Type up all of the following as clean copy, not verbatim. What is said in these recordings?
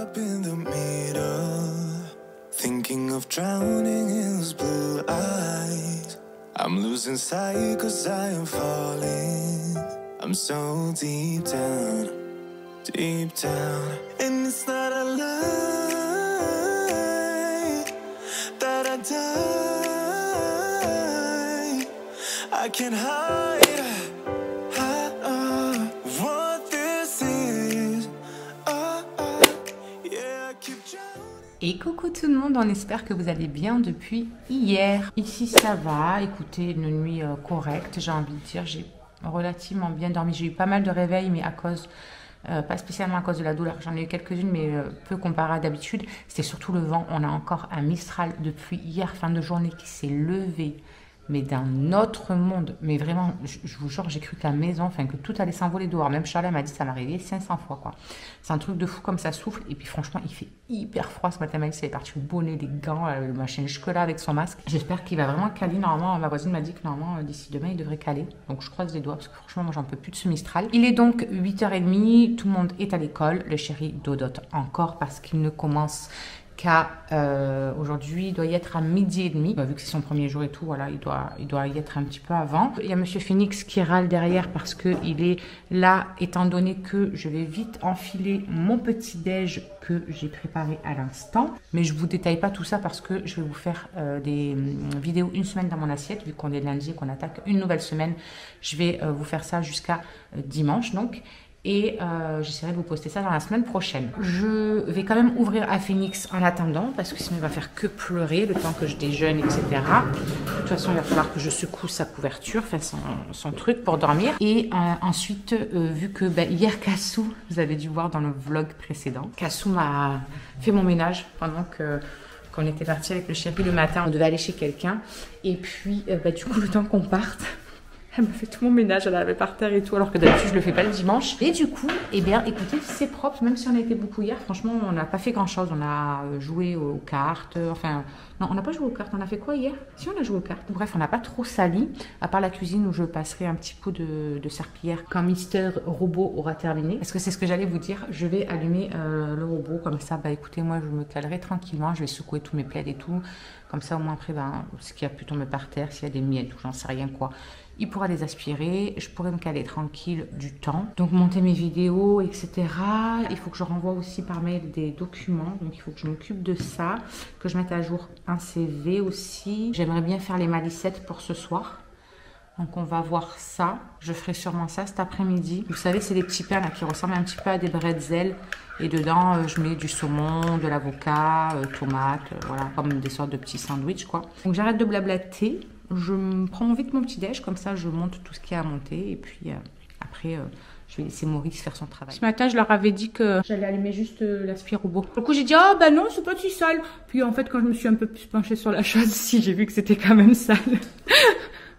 up in the middle, thinking of drowning in those blue eyes. I'm losing sight 'cause I am falling. I'm so deep down, and it's not a lie that I die. I can't hide what this is. Yeah, I keep drowning. Et coucou tout le monde, on espère que vous allez bien depuis hier. Ici ça va, écoutez, une nuit correcte, j'ai envie de dire, j'ai relativement bien dormi. J'ai eu pas mal de réveils, mais à cause, pas spécialement à cause de la douleur, j'en ai eu quelques-unes, mais peu comparé à d'habitude. C'était surtout le vent, on a encore un Mistral depuis hier fin de journée qui s'est levé, mais d'un autre monde. Mais vraiment, je vous jure, j'ai cru que la maison, enfin que tout allait s'envoler dehors. Même Charlotte m'a dit, ça m'a réveillé 500 fois quoi. C'est un truc de fou comme ça souffle. Et puis franchement, il fait hyper froid ce matin. Elle est partie au bonnet, les gants, le machin jusque-là avec son masque. J'espère qu'il va vraiment caler. Normalement, ma voisine m'a dit que normalement, d'ici demain, il devrait caler. Donc je croise les doigts parce que franchement, moi, j'en peux plus de ce Mistral. Il est donc 8h30. Tout le monde est à l'école. Le chéri dodote encore parce qu'il ne commence qu'à aujourd'hui, il doit y être à 12h30. Vu que c'est son premier jour et tout, voilà, il doit y être un petit peu avant. Il y a Monsieur Phoenix qui râle derrière parce qu'il est là, étant donné que je vais vite enfiler mon petit déj que j'ai préparé à l'instant. Mais je vous détaille pas tout ça parce que je vais vous faire des vidéos une semaine dans mon assiette. Vu qu'on est lundi et qu'on attaque une nouvelle semaine, je vais vous faire ça jusqu'à dimanche donc. Et j'essaierai de vous poster ça dans la semaine prochaine. Je vais quand même ouvrir à Phoenix en attendant parce que sinon il va faire que pleurer le temps que je déjeune, etc. De toute façon, il va falloir que je secoue sa couverture, enfin son truc pour dormir. Et ensuite, vu que hier Cassou, vous avez dû voir dans le vlog précédent, Cassou m'a fait mon ménage pendant qu'on était parti avec le chéri le matin. On devait aller chez quelqu'un. Et puis, du coup, le temps qu'on parte, elle m'a fait tout mon ménage, elle avait par terre et tout, alors que d'habitude je le fais pas le dimanche. Et du coup, eh bien, écoutez, c'est propre, même si on a été beaucoup hier. Franchement, on n'a pas fait grand chose. On a joué aux cartes, enfin, non, on n'a pas joué aux cartes. On a fait quoi hier? Si, on a joué aux cartes. Bref, on n'a pas trop sali, à part la cuisine où je passerai un petit coup de serpillière quand Mister Robot aura terminé. Parce que c'est ce que j'allais vous dire. Je vais allumer le robot, comme ça, écoutez, moi je me calerai tranquillement. Je vais secouer tous mes plaids et tout. Comme ça, au moins après, ce qui a pu tomber par terre, s'il y a des miettes ou j'en sais rien quoi, il pourra les aspirer, je pourrai me caler tranquille du temps. Donc monter mes vidéos, etc. Il faut que je renvoie aussi par mail des documents, donc il faut que je m'occupe de ça, que je mette à jour un CV aussi. J'aimerais bien faire les malicettes pour ce soir. Donc on va voir ça. Je ferai sûrement ça cet après-midi. Vous savez, c'est des petits pains là qui ressemblent un petit peu à des bretzels. Et dedans, je mets du saumon, de l'avocat, tomates, voilà, comme des sortes de petits sandwichs quoi. Donc j'arrête de blablater. Je prends vite mon petit déj, comme ça je monte tout ce qu'il y a à monter. Et puis après, je vais laisser Maurice faire son travail. Ce matin, je leur avais dit que j'allais allumer juste l'aspirobot. Du coup, j'ai dit, oh bah non, c'est pas si sale. Puis en fait, quand je me suis un peu plus penchée sur la chose, si j'ai vu que c'était quand même sale.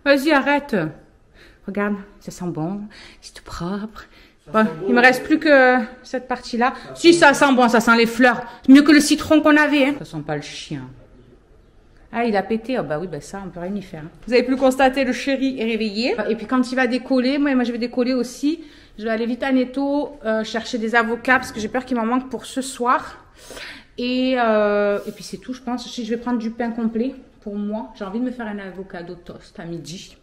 Vas-y, arrête. Regarde, ça sent bon, c'est tout propre. Bon, il me reste plus que cette partie-là. Si, ça sent bon, ça sent les fleurs. C'est mieux que le citron qu'on avait. Hein. Ça sent pas le chien. Ah, il a pété. Oh, bah oui, ça, on peut rien y faire. Vous avez pu le constater, le chéri est réveillé. Et puis quand il va décoller, moi je vais décoller aussi. Je vais aller vite à Netto chercher des avocats parce que j'ai peur qu'il m'en manque pour ce soir. Et puis c'est tout, je pense. Si je vais prendre du pain complet pour moi. J'ai envie de me faire un avocado toast à midi.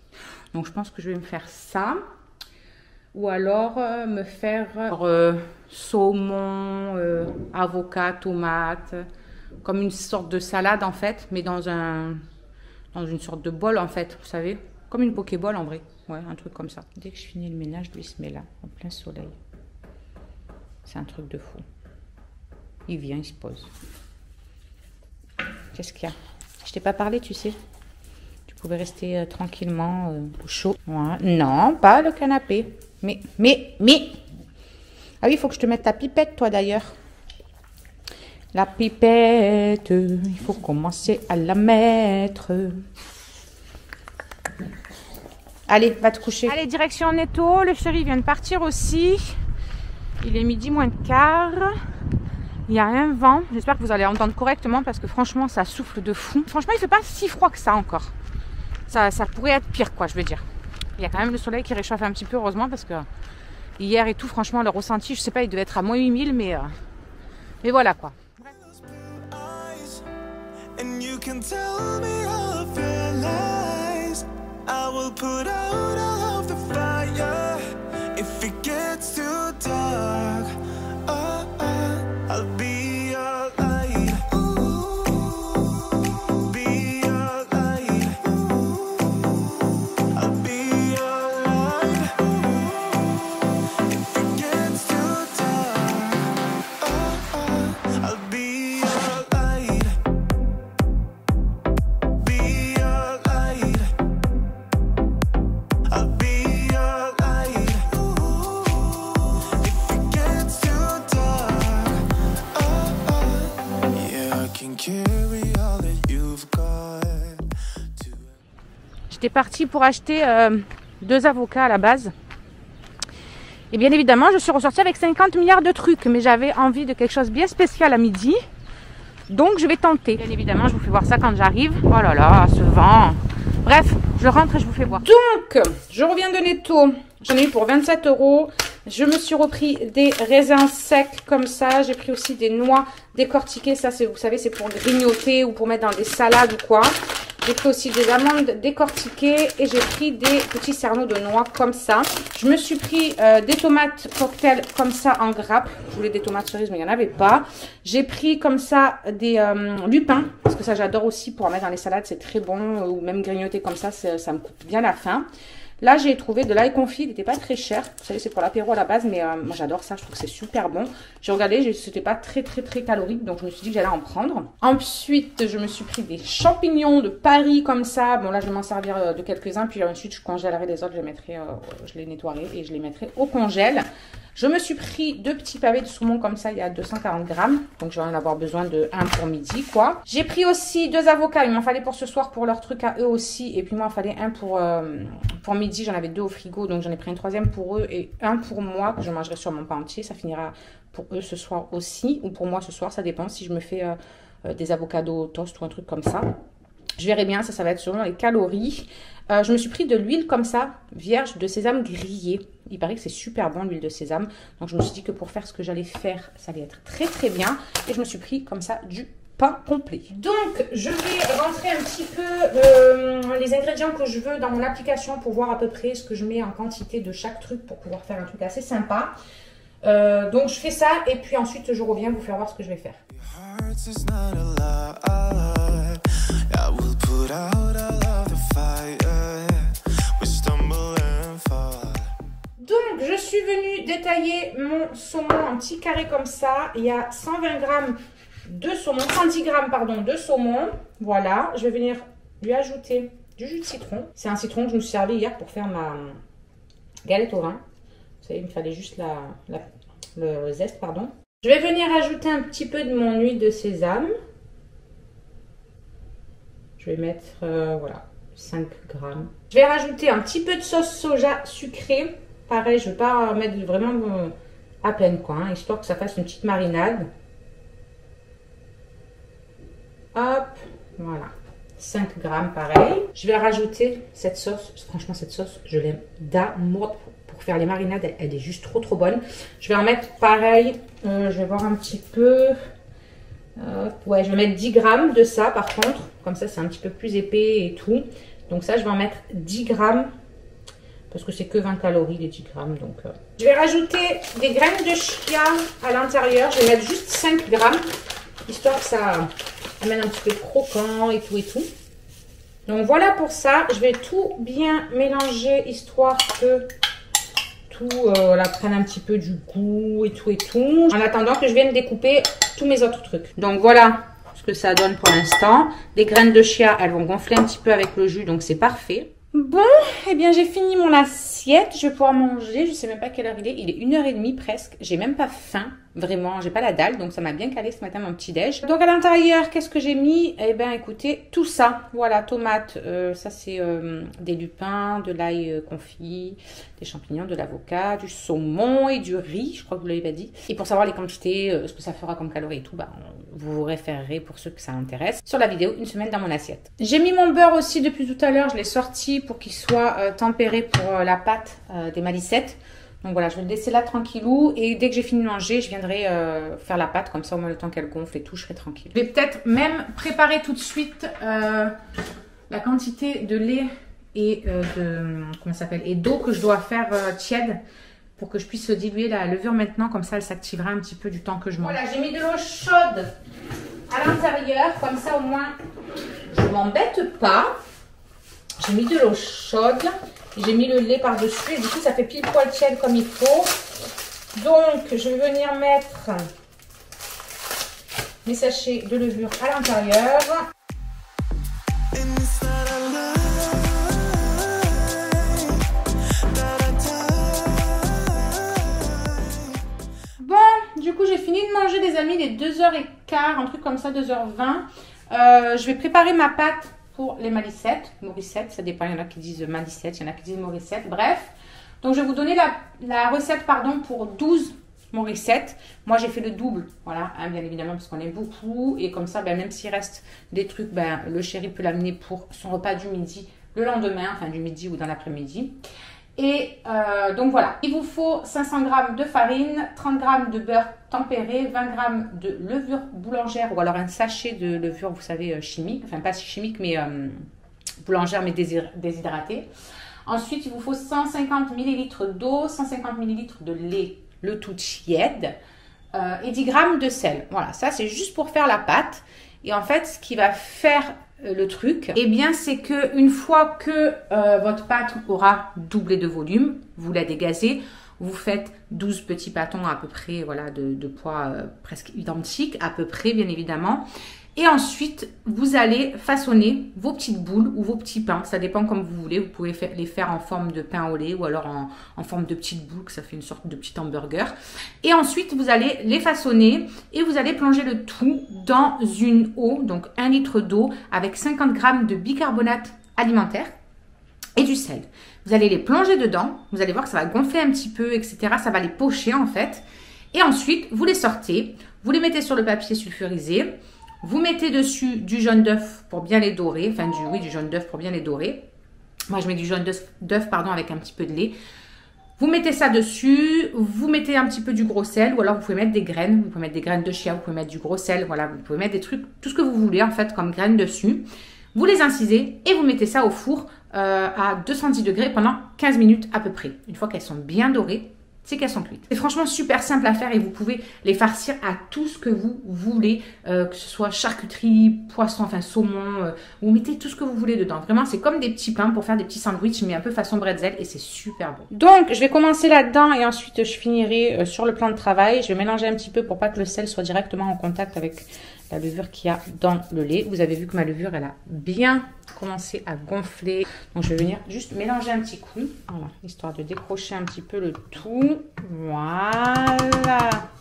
Donc je pense que je vais me faire ça. Ou alors me faire saumon, avocat, tomate, comme une sorte de salade en fait, mais dans une sorte de bol en fait, vous savez, comme une pokéball en vrai, ouais, un truc comme ça. Dès que je finis le ménage, lui il se met là, en plein soleil. C'est un truc de fou. Il vient, il se pose. Qu'est-ce qu'il y a? Je t'ai pas parlé, tu sais. Tu pouvais rester tranquillement au chaud. Ouais. Non, pas le canapé. Mais. Ah oui, il faut que je te mette ta pipette, toi, d'ailleurs. La pipette, il faut commencer à la mettre. Allez, va te coucher. Allez, direction Netto. Le chéri vient de partir aussi. Il est 12h moins le quart. Il y a un vent. J'espère que vous allez entendre correctement parce que franchement, ça souffle de fou. Franchement, il ne fait pas si froid que ça encore. Ça pourrait être pire, quoi, je veux dire. Il y a quand même le soleil qui réchauffe un petit peu, heureusement, parce que hier et tout, franchement, le ressenti, je sais pas, il devait être à moins 8000, mais Mais voilà quoi. And you can tell me all of your lies. I will put out all of the fire. If it gets too dark, I'll be your light. Be your light. I'll be your light. If it gets too dark, I'll be your light. Be your light. I'll be your light. If it gets too dark, yeah, I can carry all that you've got. J'étais partie pour acheter 2 avocats à la base. Et bien évidemment, je suis ressortie avec 50 milliards de trucs. Mais j'avais envie de quelque chose bien spécial à midi. Donc je vais tenter. Bien évidemment, je vous fais voir ça quand j'arrive. Oh là là, ce vent. Bref, je rentre et je vous fais voir. Donc, je reviens de Netto. J'en ai eu pour 27 €. Je me suis repris des raisins secs comme ça. J'ai pris aussi des noix décortiquées. Ça, vous savez, c'est pour grignoter ou pour mettre dans des salades ou quoi. J'ai pris aussi des amandes décortiquées et j'ai pris des petits cerneaux de noix comme ça. Je me suis pris des tomates cocktail comme ça en grappe. Je voulais des tomates cerises mais il n'y en avait pas. J'ai pris comme ça des lupins parce que ça j'adore aussi pour en mettre dans les salades. C'est très bon ou même grignoter comme ça me coupe bien la faim. Là, j'ai trouvé de l'ail confit, il n'était pas très cher. Vous savez, c'est pour l'apéro à la base, mais moi j'adore ça, je trouve que c'est super bon. J'ai regardé, c'était pas très calorique, donc je me suis dit que j'allais en prendre. Ensuite, je me suis pris des champignons de Paris comme ça. Bon, là, je vais m'en servir de quelques-uns, puis ensuite, je congèlerai les autres, je les nettoierai et je les mettrai au congèle. Je me suis pris 2 petits pavés de saumon comme ça, il y a 240 grammes. Donc, je vais en avoir besoin de 1 pour midi, quoi. J'ai pris aussi 2 avocats. Il m'en fallait pour ce soir, pour leur truc à eux aussi. Et puis, moi, il en fallait 1 pour midi. J'en avais 2 au frigo. Donc, j'en ai pris un 3e pour eux et 1 pour moi, que je mangerai sur mon pain entier. Ça finira pour eux ce soir aussi. Ou pour moi ce soir, ça dépend si je me fais des avocados toast ou un truc comme ça. Je verrai bien, ça va être selon les calories. Je me suis pris de l'huile comme ça, vierge de sésame grillée. Il paraît que c'est super bon l'huile de sésame. Donc je me suis dit que pour faire ce que j'allais faire, ça allait être très bien. Et je me suis pris comme ça du pain complet. Donc je vais rentrer un petit peu les ingrédients que je veux dans mon application pour voir à peu près ce que je mets en quantité de chaque truc pour pouvoir faire un truc assez sympa. Donc je fais ça et puis ensuite je reviens vous faire voir ce que je vais faire. Donc je suis venue détailler mon saumon en petits carrés comme ça. Il y a 120 grammes de saumon, 110 grammes pardon de saumon. Voilà, je vais venir lui ajouter du jus de citron. C'est un citron que je me suis servi hier pour faire ma galette au vin. Vous savez, il me fallait juste le zeste, pardon. Je vais venir ajouter un petit peu de mon huile de sésame. Je vais mettre, voilà, 5 grammes. Je vais rajouter un petit peu de sauce soja sucrée. Pareil, je ne vais pas mettre vraiment à peine, quoi, hein, histoire que ça fasse une petite marinade. Hop, voilà. 5 grammes, pareil. Je vais rajouter cette sauce. Franchement, cette sauce, je l'aime d'amour. Pour faire les marinades, elle est juste trop bonne. Je vais en mettre pareil. Je vais voir un petit peu. Ouais, je vais mettre 10 grammes de ça par contre. Comme ça, c'est un petit peu plus épais et tout. Donc ça, je vais en mettre 10 grammes. Parce que c'est que 20 calories les 10 grammes. Donc, je vais rajouter des graines de chia à l'intérieur. Je vais mettre juste 5 grammes. Histoire que ça amène un petit peu croquant et tout et tout. Donc voilà pour ça. Je vais tout bien mélanger histoire que tout prenne un petit peu du goût et tout et tout. En attendant que je vienne découper tous mes autres trucs. Donc voilà ce que ça donne pour l'instant. Les graines de chia, elles vont gonfler un petit peu avec le jus, donc c'est parfait. Bon, eh bien j'ai fini mon assiette. Je vais pouvoir manger. Je sais même pas quelle heure il est. Il est 1h30 presque. J'ai même pas faim. Vraiment, j'ai pas la dalle. Donc ça m'a bien calé ce matin mon petit déj. Donc à l'intérieur, qu'est-ce que j'ai mis? Eh bien écoutez, tout ça. Voilà, tomates. Ça c'est des lupins, de l'ail confit, des champignons, de l'avocat, du saumon et du riz. Je crois que vous l'avez pas dit. Et pour savoir les quantités, ce que ça fera comme calories et tout, bah, vous vous référerez pour ceux que ça intéresse sur la vidéo une semaine dans mon assiette. J'ai mis mon beurre aussi depuis tout à l'heure. Je l'ai sorti pour qu'il soit tempéré pour la pâte des malicettes. Donc voilà, je vais le laisser là tranquillou. Et dès que j'ai fini de manger, je viendrai faire la pâte. Comme ça, au moins le temps qu'elle gonfle et tout, je serai tranquille. Je vais peut-être même préparer tout de suite la quantité de lait et d'eau que je dois faire tiède pour que je puisse diluer la levure maintenant. Comme ça, elle s'activera un petit peu du temps que je mange. Voilà, j'ai mis de l'eau chaude à l'intérieur. Comme ça, au moins, je ne m'embête pas. J'ai mis de l'eau chaude. J'ai mis le lait par-dessus. Et du coup, ça fait pile poil tiède comme il faut. Donc, je vais venir mettre mes sachets de levure à l'intérieur. Du coup, j'ai fini de manger, les amis, les 2h15, un truc comme ça, 2h20. Je vais préparer ma pâte pour les malicettes, Morissette, ça dépend, il y en a qui disent malicettes, il y en a qui disent Morissette, bref. Donc, je vais vous donner la recette, pardon, pour 12 Morissette. Moi, j'ai fait le double, voilà, hein, bien évidemment, parce qu'on aime beaucoup. Et comme ça, ben, même s'il reste des trucs, ben, le chéri peut l'amener pour son repas du midi, le lendemain, enfin du midi ou dans l'après-midi. Et donc voilà, il vous faut 500 g de farine, 30 g de beurre tempéré, 20 g de levure boulangère ou alors un sachet de levure, vous savez, chimique, enfin pas chimique mais boulangère mais déshydratée. Ensuite, il vous faut 150 ml d'eau, 150 ml de lait, le tout tiède et 10 g de sel. Voilà, ça c'est juste pour faire la pâte. Et en fait, ce qui va faire le truc, eh bien, c'est que une fois que votre pâte aura doublé de volume, vous la dégazez, vous faites 12 petits bâtons à peu près, voilà, de poids presque identique, à peu près, bien évidemment. Et ensuite, vous allez façonner vos petites boules ou vos petits pains. Ça dépend comme vous voulez. Vous pouvez les faire en forme de pain au lait ou alors en forme de petites boules, que ça fait une sorte de petit hamburger. Et ensuite, vous allez les façonner et vous allez plonger le tout dans une eau, donc 1 litre d'eau avec 50 g de bicarbonate alimentaire et du sel. Vous allez les plonger dedans. Vous allez voir que ça va gonfler un petit peu, etc. Ça va les pocher en fait. Et ensuite, vous les sortez. Vous les mettez sur le papier sulfurisé. Vous mettez dessus du jaune d'œuf pour bien les dorer. Enfin, du jaune d'œuf pour bien les dorer. Moi, je mets du jaune d'œuf, pardon, avec un petit peu de lait. Vous mettez ça dessus. Vous mettez un petit peu du gros sel. Ou alors, vous pouvez mettre des graines. Vous pouvez mettre des graines de chia. Vous pouvez mettre du gros sel. Voilà, vous pouvez mettre des trucs, tout ce que vous voulez, en fait, comme graines dessus. Vous les incisez et vous mettez ça au four à 210 degrés pendant 15 minutes à peu près. Une fois qu'elles sont bien dorées, c'est qu'elles sont cuites. C'est franchement super simple à faire et vous pouvez les farcir à tout ce que vous voulez, que ce soit charcuterie, poisson, enfin saumon, vous mettez tout ce que vous voulez dedans. Vraiment, c'est comme des petits pains pour faire des petits sandwichs, mais un peu façon bretzel et c'est super bon. Donc, je vais commencer là-dedans et ensuite je finirai sur le plan de travail. Je vais mélanger un petit peu pour pas que le sel soit directement en contact avec la levure qu'il y a dans le lait. Vous avez vu que ma levure, elle a bien commencé à gonfler. Donc, je vais venir juste mélanger un petit coup. Voilà, histoire de décrocher un petit peu le tout. Voilà.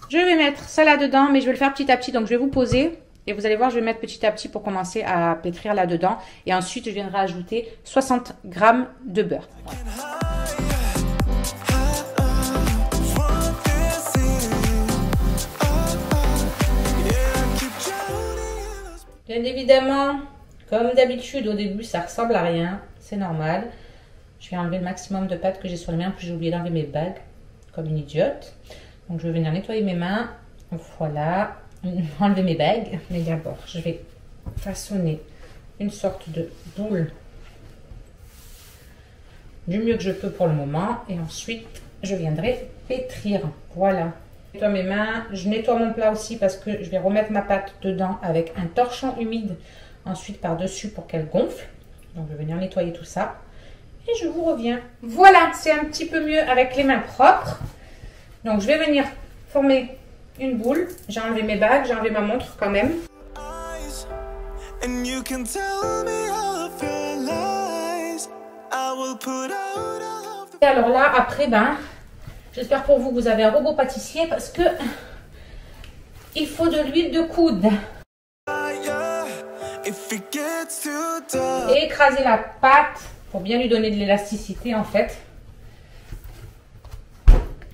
Je vais mettre ça là-dedans, mais je vais le faire petit à petit. Donc, je vais vous poser. Et vous allez voir, je vais mettre petit à petit pour commencer à pétrir là-dedans. Et ensuite, je viendrai ajouter 60 g de beurre. Voilà. Bien évidemment, comme d'habitude, au début, ça ressemble à rien. C'est normal. Je vais enlever le maximum de pâte que j'ai sur les mains. En plus, j'ai oublié d'enlever mes bagues, comme une idiote. Donc, je vais venir nettoyer mes mains. Voilà. Enlever mes bagues. Mais d'abord, je vais façonner une sorte de boule du mieux que je peux pour le moment. Et ensuite, je viendrai pétrir. Voilà. Je nettoie mes mains, je nettoie mon plat aussi parce que je vais remettre ma pâte dedans avec un torchon humide ensuite par-dessus pour qu'elle gonfle. Donc je vais venir nettoyer tout ça et je vous reviens. Voilà, c'est un petit peu mieux avec les mains propres. Donc je vais venir former une boule. J'ai enlevé mes bagues, j'ai enlevé ma montre quand même. Et alors là, après, j'espère pour vous que vous avez un robot pâtissier parce que il faut de l'huile de coude. Et écraser la pâte pour bien lui donner de l'élasticité en fait.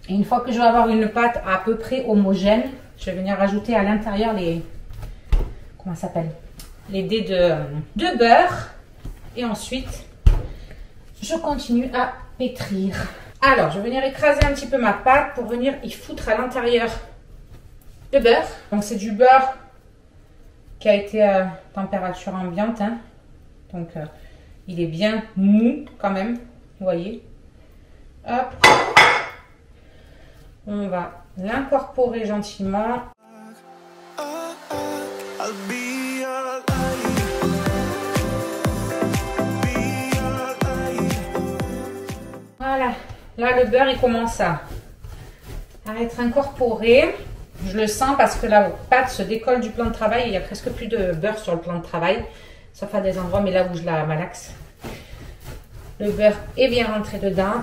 Et une fois que je vais avoir une pâte à peu près homogène, je vais venir rajouter à l'intérieur les... Comment ça s'appelle? Les dés de beurre. Et ensuite, je continue à pétrir. Alors, je vais venir écraser un petit peu ma pâte pour venir y foutre à l'intérieur le beurre. Donc, c'est du beurre qui a été à température ambiante. Hein. Donc, il est bien mou quand même. Vous voyez. Hop. On va l'incorporer gentiment. Voilà. Là, le beurre, il commence à être incorporé. Je le sens parce que la pâte se décolle du plan de travail. Il n'y a presque plus de beurre sur le plan de travail. Sauf à des endroits, mais là où je la malaxe. Le beurre est bien rentré dedans.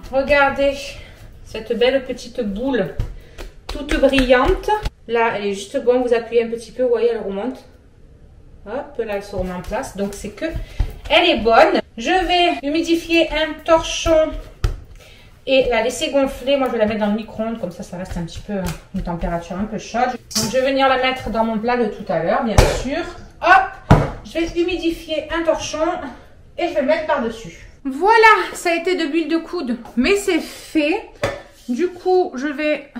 Regardez cette belle petite boule toute brillante. Là, elle est juste bonne. Vous appuyez un petit peu, vous voyez, elle remonte. Hop, là, elle se remet en place. Donc, c'est que elle est bonne. Je vais humidifier un torchon et la laisser gonfler. Moi, je vais la mettre dans le micro-ondes. Comme ça reste un petit peu une température un peu chaude. Donc, je vais venir la mettre dans mon plat de tout à l'heure, bien sûr. Hop, je vais humidifier un torchon et je vais le mettre par-dessus. Voilà, ça a été de l'huile de coude, mais c'est fait. Du coup, je vais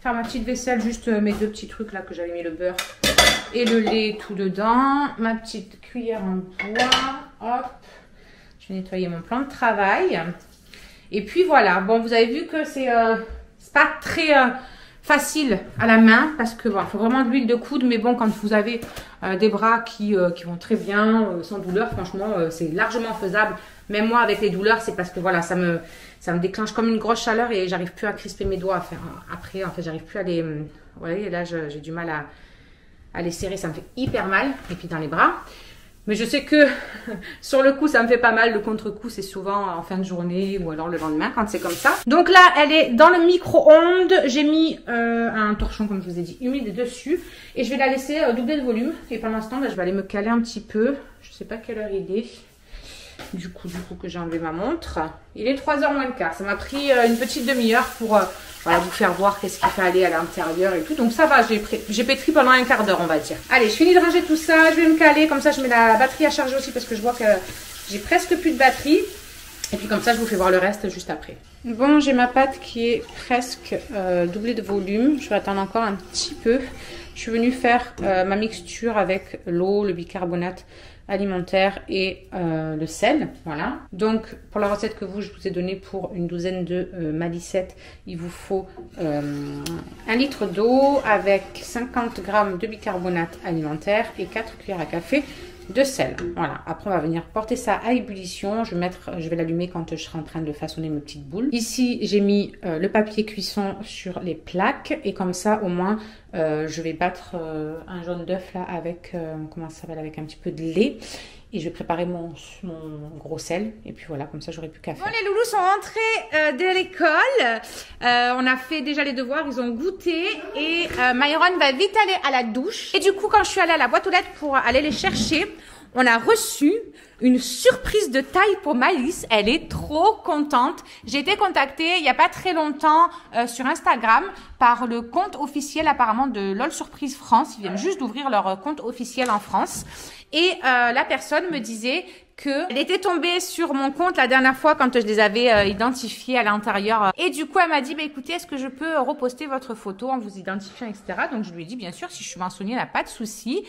faire ma petite vaisselle, juste mes deux petits trucs là que j'avais mis le beurre et le lait tout dedans. Ma petite cuillère en bois. Hop, je vais nettoyer mon plan de travail. Et puis voilà, bon, vous avez vu que c'est pas très facile à la main parce que bon, faut vraiment de l'huile de coude, mais bon, quand vous avez des bras qui vont très bien, sans douleur, franchement, c'est largement faisable. Même moi, avec les douleurs, c'est parce que voilà, ça me déclenche comme une grosse chaleur et j'arrive plus à crisper mes doigts à faire. Après, en fait, j'arrive plus à les... Vous voyez, là, j'ai du mal à les serrer, ça me fait hyper mal. Et puis dans les bras. Mais je sais que sur le coup, ça me fait pas mal. Le contre-coup, c'est souvent en fin de journée ou alors le lendemain quand c'est comme ça. Donc là, elle est dans le micro-ondes. J'ai mis un torchon, comme je vous ai dit, humide dessus. Et je vais la laisser doubler de volume. Et pendant ce temps, là, je vais aller me caler un petit peu. Je sais pas quelle heure il est. Du coup que j'ai enlevé ma montre. Il est 3h moins le quart. Ça m'a pris une petite demi-heure pour voilà, vous faire voir qu'est-ce qu'il fait aller à l'intérieur et tout. Donc ça va, j'ai pétri pendant un quart d'heure, on va dire. Allez, je finis de ranger tout ça. Je vais me caler. Comme ça, je mets la batterie à charger aussi parce que je vois que j'ai presque plus de batterie. Et puis comme ça, je vous fais voir le reste juste après. Bon, j'ai ma pâte qui est presque doublée de volume. Je vais attendre encore un petit peu. Je suis venue faire ma mixture avec l'eau, le bicarbonate alimentaire et le sel. Voilà. Donc, pour la recette que je vous ai donnée pour une douzaine de malicettes, il vous faut 1 litre d'eau avec 50 g de bicarbonate alimentaire et 4 cuillères à café de sel. Voilà. Après, on va venir porter ça à ébullition. Je vais l'allumer quand je serai en train de façonner mes petites boules. Ici, j'ai mis le papier cuisson sur les plaques et comme ça, au moins, je vais battre un jaune d'œuf là avec, comment ça s'appelle, avec un petit peu de lait. Et je vais préparer mon gros sel. Et puis voilà, comme ça, j'aurai plus qu'à faire. Bon, les loulous sont rentrés de l'école. On a fait déjà les devoirs, ils ont goûté. Et Myron va vite aller à la douche. Et du coup, quand je suis allée à la boîte aux lettres pour aller les chercher, on a reçu une surprise de taille pour Malice. Elle est trop contente. J'ai été contactée il n'y a pas très longtemps sur Instagram par le compte officiel apparemment de LOL Surprise France. Ils viennent juste d'ouvrir leur compte officiel en France. Et la personne me disait qu'elle était tombée sur mon compte la dernière fois quand je les avais identifiés à l'intérieur. Et du coup, elle m'a dit, bah, écoutez, est-ce que je peux reposter votre photo en vous identifiant, etc. Donc, je lui ai dit, bien sûr, si je suis mentionnée, il n'y a pas de souci.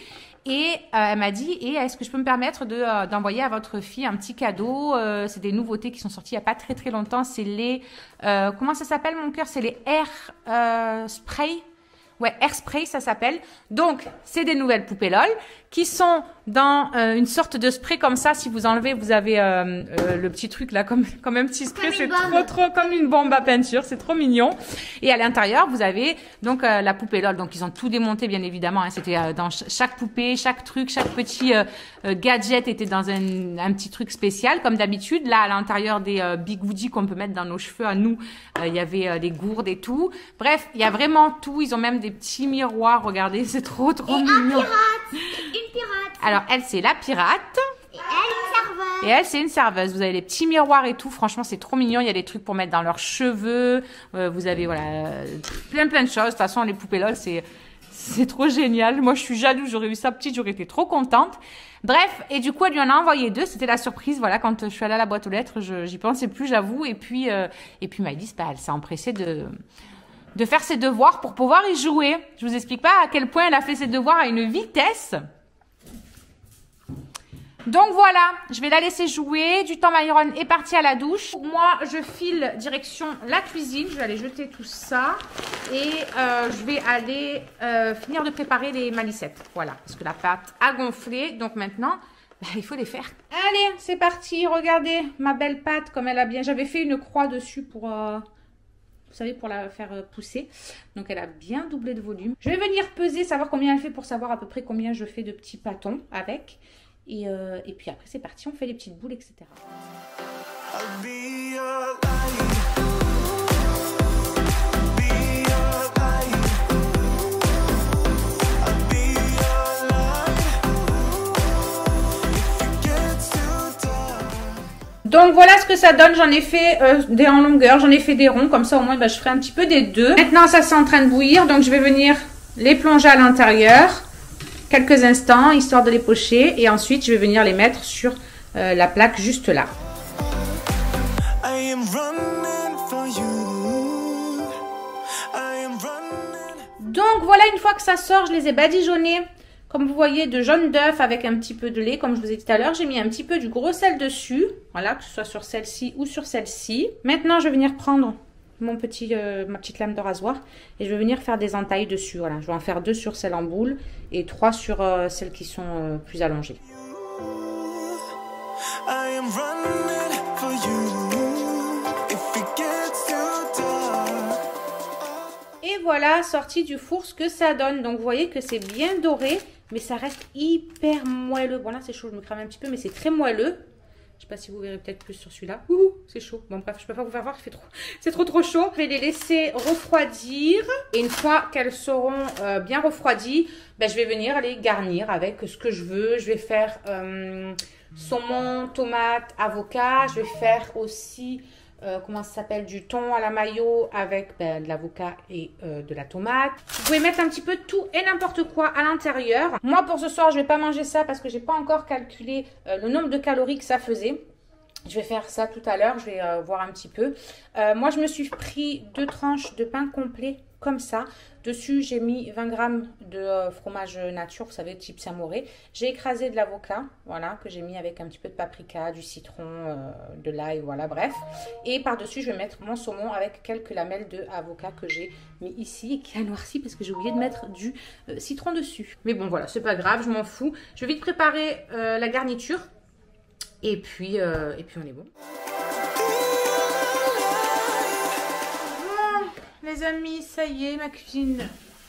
Et elle m'a dit, et est-ce que je peux me permettre d'envoyer à votre fille un petit cadeau? C'est des nouveautés qui sont sorties il n'y a pas très très longtemps. C'est les, comment ça s'appelle mon cœur? C'est les Air Spray. Ouais, Air Spray, ça s'appelle. Donc, c'est des nouvelles poupées LOL qui sont dans une sorte de spray comme ça. Si vous enlevez, vous avez le petit truc là, comme un petit spray. C'est trop comme une bombe à peinture. C'est trop mignon. Et à l'intérieur, vous avez donc la poupée LOL. Donc, ils ont tout démonté, bien évidemment. Hein. C'était dans chaque poupée, chaque truc, chaque petit gadget était dans un petit truc spécial, comme d'habitude. Là, à l'intérieur des bigoudis qu'on peut mettre dans nos cheveux, à nous, il y avait des gourdes et tout. Bref, il y a vraiment tout. Ils ont même des petits miroirs. Regardez, c'est trop mignon. Une pirate. Alors, elle, c'est la pirate. Et elle, une serveuse. Et elle, c'est une serveuse. Vous avez les petits miroirs et tout. Franchement, c'est trop mignon. Il y a des trucs pour mettre dans leurs cheveux. Vous avez, voilà, plein de choses. De toute façon, les poupées LOL, c'est C'est trop génial. Moi, je suis jalouse. J'aurais eu ça petite, j'aurais été trop contente. Bref, et du coup, elle lui en a envoyé 2. C'était la surprise. Voilà, quand je suis allée à la boîte aux lettres, j'y pensais plus, j'avoue. Et puis Maëlys, elle s'est empressée de faire ses devoirs pour pouvoir y jouer. Je vous explique pas à quel point elle a fait ses devoirs à une vitesse. Donc voilà, je vais la laisser jouer. Du temps, Myron est partie à la douche. Moi, je file direction la cuisine. Je vais aller jeter tout ça. Et je vais aller finir de préparer les malicettes. Voilà, parce que la pâte a gonflé. Donc maintenant, il faut les faire. Allez, c'est parti. Regardez ma belle pâte comme elle a bien... J'avais fait une croix dessus pour... vous savez, pour la faire pousser. Donc, elle a bien doublé de volume. Je vais venir peser, savoir combien elle fait pour savoir à peu près combien je fais de petits pâtons avec. Et puis après, c'est parti, on fait les petites boules, etc. Donc voilà ce que ça donne, j'en ai fait des en longueur, j'en ai fait des ronds, comme ça au moins je ferai un petit peu des deux. Maintenant ça c'est en train de bouillir, donc je vais venir les plonger à l'intérieur quelques instants, histoire de les pocher, et ensuite je vais venir les mettre sur la plaque juste là. Donc voilà, une fois que ça sort, je les ai badigeonnés. Comme vous voyez, de jaune d'œuf avec un petit peu de lait, comme je vous ai dit tout à l'heure. J'ai mis un petit peu du gros sel dessus. Voilà, que ce soit sur celle-ci ou sur celle-ci. Maintenant, je vais venir prendre ma petite lame de rasoir et je vais venir faire des entailles dessus. Voilà, je vais en faire 2 sur celle en boule et 3 sur celles qui sont plus allongées. Et voilà, sorti du four, ce que ça donne. Donc, vous voyez que c'est bien doré, mais ça reste hyper moelleux. Bon, là, c'est chaud, je me crame un petit peu, mais c'est très moelleux. Je sais pas si vous verrez peut-être plus sur celui-là. Ouh, c'est chaud. Bon, bref, je peux pas vous faire voir, c'est trop chaud. Je vais les laisser refroidir. Et une fois qu'elles seront bien refroidies, je vais venir les garnir avec ce que je veux. Je vais faire saumon, tomate, avocat. Je vais faire aussi... comment ça s'appelle, du thon à la mayo avec de l'avocat et de la tomate. Vous pouvez mettre un petit peu de tout et n'importe quoi à l'intérieur. Moi pour ce soir je vais pas manger ça parce que j'ai pas encore calculé le nombre de calories que ça faisait. Je vais faire ça tout à l'heure, je vais voir un petit peu. Moi je me suis pris 2 tranches de pain complet comme ça. Dessus j'ai mis 20 grammes de fromage nature, vous savez, type Saint-Mauré. J'ai écrasé de l'avocat, voilà, que j'ai mis avec un petit peu de paprika, du citron, de l'ail, voilà, bref. Et par-dessus je vais mettre mon saumon avec quelques lamelles d'avocat que j'ai mis ici et qui a noirci parce que j'ai oublié de mettre du citron dessus. Mais bon voilà, c'est pas grave, je m'en fous. Je vais vite préparer la garniture et puis on est bon. Les amis, ça y est, ma cuisine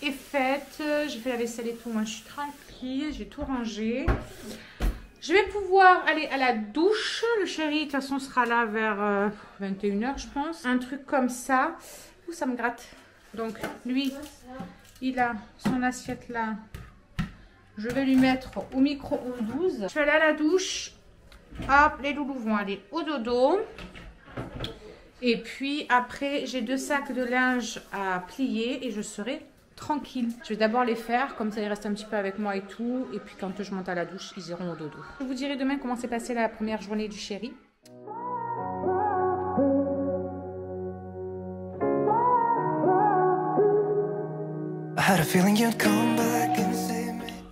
est faite. J'ai fait la vaisselle et tout, moi je suis tranquille, j'ai tout rangé. Je vais pouvoir aller à la douche. Le chéri, de toute façon, sera là vers 21 h, je pense. Un truc comme ça. Ouh, ça me gratte. Donc, lui, il a son assiette là. Je vais lui mettre au micro-ondes 12. Je vais aller à la douche. Hop, les loulous vont aller au dodo. Et puis après, j'ai 2 sacs de linge à plier et je serai tranquille. Je vais d'abord les faire, comme ça ils restent un petit peu avec moi et tout. Et puis quand je monte à la douche, ils iront au dodo. Je vous dirai demain comment s'est passée la première journée du chéri. I had a feeling you'd come back and say...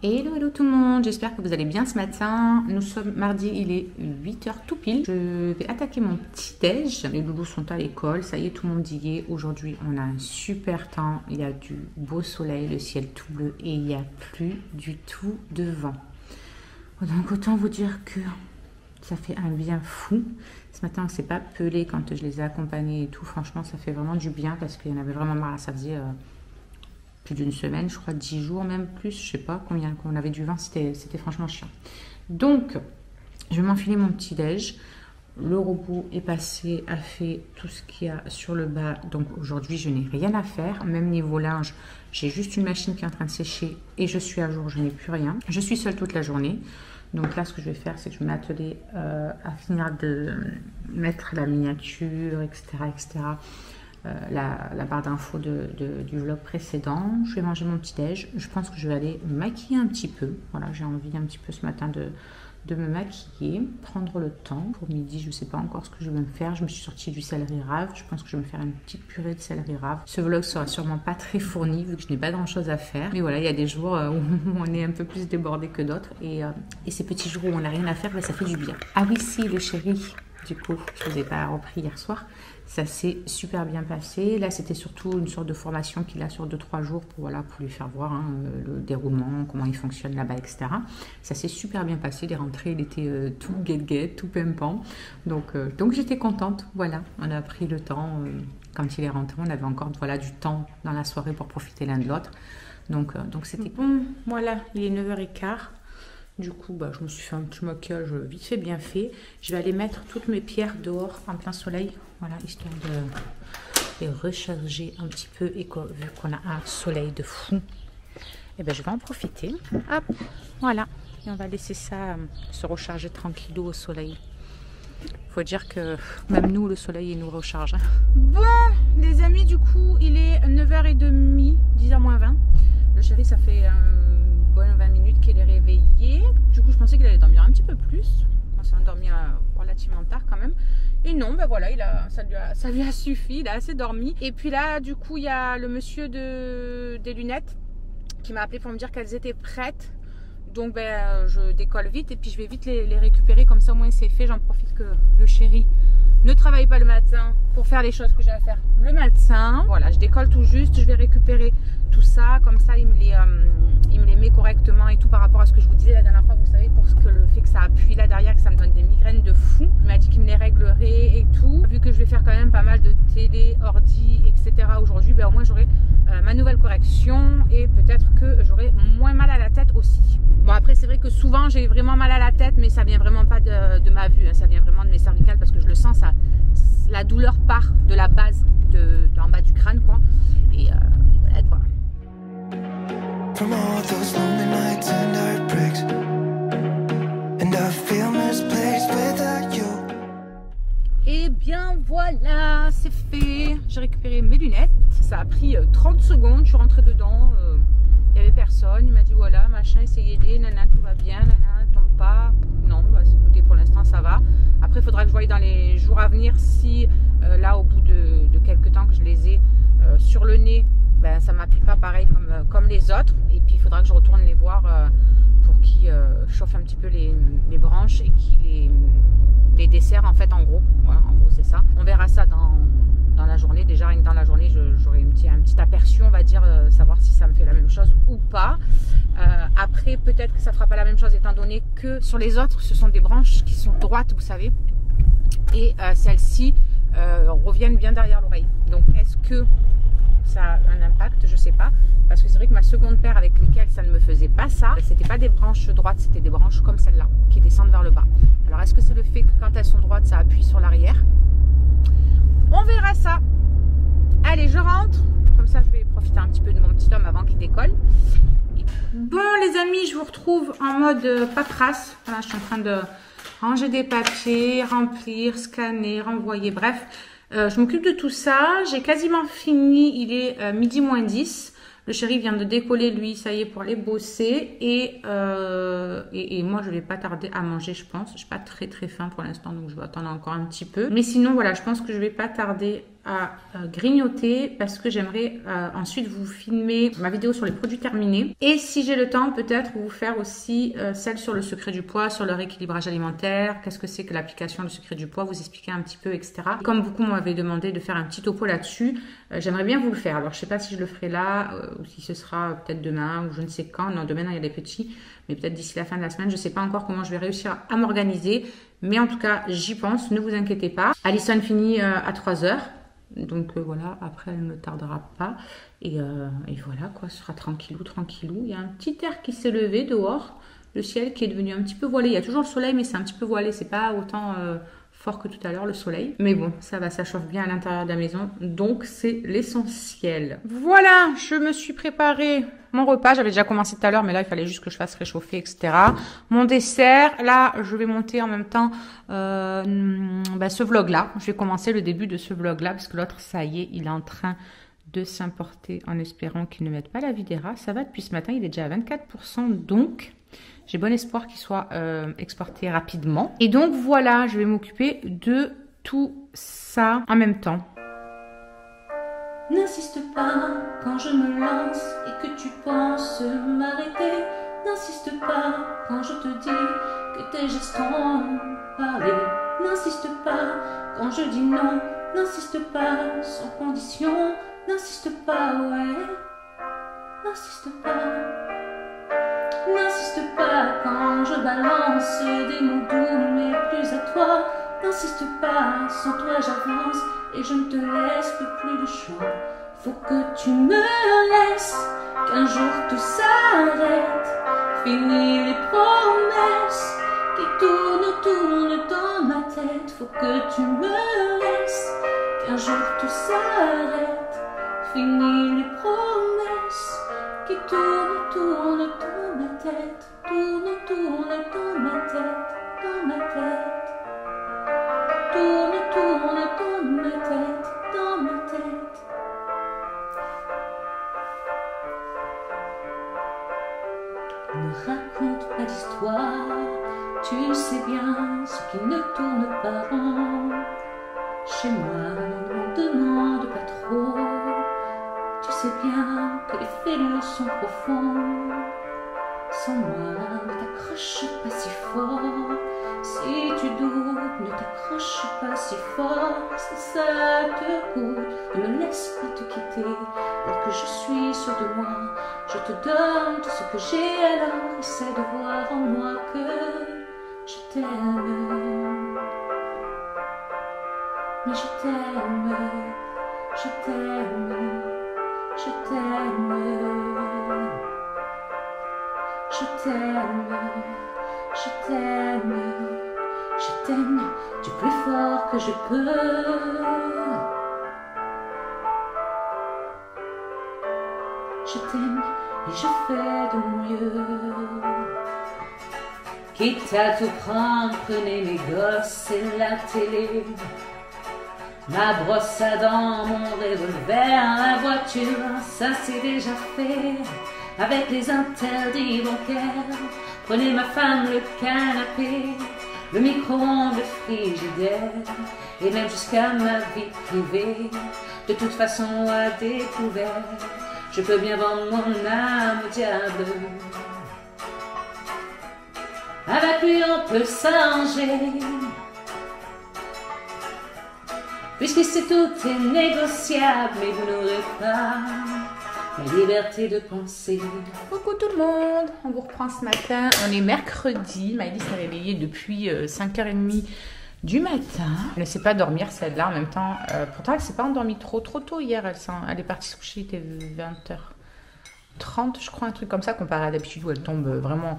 Hello tout le monde, j'espère que vous allez bien ce matin. Nous sommes mardi, il est 8 h tout pile. Je vais attaquer mon petit déj. Les loulous sont à l'école, ça y est, tout le monde y est. Aujourd'hui, on a un super temps. Il y a du beau soleil, le ciel tout bleu et il n'y a plus du tout de vent. Donc autant vous dire que ça fait un bien fou. Ce matin, on ne s'est pas pelé quand je les ai accompagnés et tout. Franchement, ça fait vraiment du bien parce qu'il y en avait vraiment marre. Ça faisait... plus d'une semaine, je crois 10 jours même plus, je sais pas combien qu'on avait du vin, c'était franchement chiant. Donc, je vais m'enfiler mon petit déj. Le robot est passé, a fait tout ce qu'il y a sur le bas. Donc aujourd'hui, je n'ai rien à faire. Même niveau linge, j'ai juste une machine qui est en train de sécher et je suis à jour, je n'ai plus rien. Je suis seule toute la journée. Donc là, ce que je vais faire, c'est que je vais m'atteler à finir de mettre la miniature, etc., etc., la barre d'infos du vlog précédent. Je vais manger mon petit déj. Je pense que je vais aller me maquiller un petit peu. Voilà, j'ai envie un petit peu ce matin de me maquiller, prendre le temps. Pour midi, je ne sais pas encore ce que je vais me faire. Je me suis sortie du céleri rave. Je pense que je vais me faire une petite purée de céleri rave. Ce vlog sera sûrement pas très fourni vu que je n'ai pas grand chose à faire. Mais voilà, il y a des jours où on est un peu plus débordé que d'autres. Et ces petits jours où on n'a rien à faire, ben, ça fait du bien. Ah oui, si, le chéri, du coup, je ne vous ai pas repris hier soir. Ça s'est super bien passé. Là, c'était surtout une sorte de formation qu'il a sur 2-3 jours pour lui faire voir le déroulement, comment il fonctionne là-bas, etc. Ça s'est super bien passé. Les rentrées, il était tout guet-guet, tout pimpant. Donc j'étais contente. Voilà, on a pris le temps. Quand il est rentré, on avait encore du temps dans la soirée pour profiter l'un de l'autre. Donc c'était bon. Voilà, il est 9h15. Du coup, je me suis fait un petit maquillage vite fait, bien fait. Je vais aller mettre toutes mes pierres dehors en plein soleil. Voilà, histoire de les recharger un petit peu. Et vu qu'on a un soleil de fou, et je vais en profiter. Hop, voilà. Et on va laisser ça se recharger tranquillou au soleil. Faut dire que même nous, le soleil, il nous recharge. Bon, les amis, du coup, il est 9h30, 10h moins 20. Le chéri, ça fait... bonne 20 minutes qu'il est réveillé. Du coup, je pensais qu'il allait dormir un petit peu plus. On s'est endormi relativement tard quand même. Et non, voilà, ça lui a suffi. Il a assez dormi. Et puis là, du coup, il y a le monsieur des lunettes qui m'a appelé pour me dire qu'elles étaient prêtes. Donc, je décolle vite et puis je vais vite les récupérer. Comme ça, au moins, c'est fait. J'en profite que le chéri ne travaille pas le matin pour faire les choses que j'ai à faire le matin. Voilà, je décolle tout juste. Je vais récupérer tout ça. Comme ça, il me les met correctement et tout par rapport à ce que je vous disais la dernière fois. Vous savez, pour ce que le fait que ça appuie là derrière, que ça me donne des migraines de fou. Il m'a dit qu'il me les réglerait et tout. Vu que je vais faire quand même pas mal de télé, ordi, etc. aujourd'hui, au moins j'aurai ma nouvelle correction et peut-être que j'aurai moins mal à la tête aussi. Bon, après, c'est vrai que souvent j'ai vraiment mal à la tête, mais ça vient vraiment pas de ma vue. Hein. Ça vient vraiment de mes cervicales parce que je le sens, la douleur part de la base, en bas du crâne, quoi. Et voilà, quoi. From all those lonely nights and heartbreaks, and I feel misplaced without you. Et bien voilà, c'est fait. J'ai récupéré mes lunettes. Ça a pris 30 secondes. Je suis rentrée dedans. Il n'y avait personne. Il m'a dit voilà, machin, essayez-les. Nana, tout va bien. Nana, tombe pas. Non, écoutez, pour l'instant, ça va. Après, il faudra que je voie dans les jours à venir si là, au bout de quelques temps que je les ai sur le nez, ça ne m'appuie pas pareil comme les autres. Et puis, il faudra que je retourne les voir pour qu'ils chauffent un petit peu les branches et qu'ils les desserrent en fait, en gros. Voilà, en gros, c'est ça. On verra ça dans la journée. Déjà, rien que dans la journée, j'aurai un petit aperçu, on va dire, savoir si ça me fait la même chose ou pas. Après, peut-être que ça ne fera pas la même chose étant donné que sur les autres, ce sont des branches qui sont droites, vous savez. Et celles-ci reviennent bien derrière l'oreille. Donc, est-ce que ça a un impact? Je ne sais pas. Parce que c'est vrai que ma seconde paire avec lesquelles ça ne me faisait pas ça, c'était pas des branches droites, c'était des branches comme celle-là, qui descendent vers le bas. Alors, est-ce que c'est le fait que quand elles sont droites, ça appuie sur l'arrière? On verra ça. Allez, je rentre. Comme ça, je vais profiter un petit peu de mon petit homme avant qu'il décolle. Bon, les amis, je vous retrouve en mode paperasse. Voilà, je suis en train de ranger des papiers, remplir, scanner, renvoyer. Bref, je m'occupe de tout ça. J'ai quasiment fini. Il est midi moins 10. Le chéri vient de décoller, lui, ça y est, pour aller bosser. Et moi, je vais pas tarder à manger, je pense. Je suis pas très faim pour l'instant, donc je vais attendre encore un petit peu. Mais sinon, voilà, je pense que je vais pas tarder à grignoter parce que j'aimerais ensuite vous filmer ma vidéo sur les produits terminés. Et si j'ai le temps, peut-être vous faire aussi celle sur le secret du poids, sur le rééquilibrage alimentaire. Qu'est-ce que c'est que l'application du secret du poids, vous expliquer un petit peu, etc. Comme beaucoup m'avaient demandé de faire un petit topo là-dessus, j'aimerais bien vous le faire. Alors, je sais pas si je le ferai là ou si ce sera peut-être demain ou je ne sais quand. Non, demain, il y a des petits, mais peut-être d'ici la fin de la semaine. Je sais pas encore comment je vais réussir à m'organiser. Mais en tout cas, j'y pense, ne vous inquiétez pas. Alison finit à 3h. Donc voilà, après elle ne tardera pas. Et voilà quoi, ce sera tranquillou. Il y a un petit air qui s'est levé dehors. Le ciel qui est devenu un petit peu voilé. Il y a toujours le soleil, mais c'est un petit peu voilé. C'est pas autant fort que tout à l'heure, le soleil. Mais bon, ça va, ça chauffe bien à l'intérieur de la maison. Donc, c'est l'essentiel. Voilà, je me suis préparé mon repas. J'avais déjà commencé tout à l'heure, mais là, il fallait juste que je fasse réchauffer, etc. Mon dessert. Là, je vais monter en même temps ce vlog-là. Je vais commencer le début de ce vlog-là, parce que l'autre, ça y est, il est en train de s'importer en espérant qu'il ne mette pas la vidéra. Ça va depuis ce matin, il est déjà à 24%. Donc, j'ai bon espoir qu'il soit exporté rapidement. Et donc, voilà, je vais m'occuper de tout ça en même temps. N'insiste pas quand je me lance et que tu penses m'arrêter. N'insiste pas quand je te dis que tes gestes ont parlé. N'insiste pas quand je dis non. N'insiste pas sans condition. N'insiste pas, ouais. N'insiste pas. N'insiste pas quand je balance des mots doux mais plus à toi. N'insiste pas, sans toi j'avance et je ne te laisse plus de choix. Faut que tu me laisses, qu'un jour tout s'arrête. Fini les promesses qui tournent dans ma tête. Faut que tu me laisses, qu'un jour tout s'arrête. Fini les promesses qui tournent dans ma tête. Tourne dans ma tête, dans ma tête. Tourne dans ma tête, dans ma tête. Ne raconte pas d'histoire, tu sais bien ce qui ne tourne pas rond. Chez moi, ne m'en demande pas trop, tu sais bien que les fêlures sont profonds. Sans moi, ne t'accroche pas si fort. Si tu doutes, ne t'accroche pas si fort. Si ça te coûte, ne me laisse pas te quitter. Alors que je suis sûre de moi, je te donne tout ce que j'ai. Alors essaie de voir en moi que je t'aime. Mais je t'aime, je t'aime, je t'aime. Je t'aime, je t'aime, je t'aime du plus fort que je peux. Je t'aime et je fais de mieux. Quitte à tout prendre, prenez mes gosses et la télé. Ma brosse à dents, mon revolver, la voiture, ça c'est déjà fait. Avec les interdits bancaires, prenez ma femme, le canapé, le micro-ondes, le frigidaire, et même jusqu'à ma vie privée. De toute façon à découvert, je peux bien vendre mon âme au diable. Avec lui on peut s'arranger, puisqu'ici tout est négociable, mais vous n'aurez pas la liberté de penser. Coucou tout le monde, on vous reprend ce matin, on est mercredi, Maëlys s'est réveillée depuis 5h30 du matin. Elle ne sait pas dormir celle-là en même temps, pourtant elle ne s'est pas endormie trop tôt hier, elle est partie se coucher, il était 20h30 je crois, un truc comme ça, comparé à d'habitude où elle tombe vraiment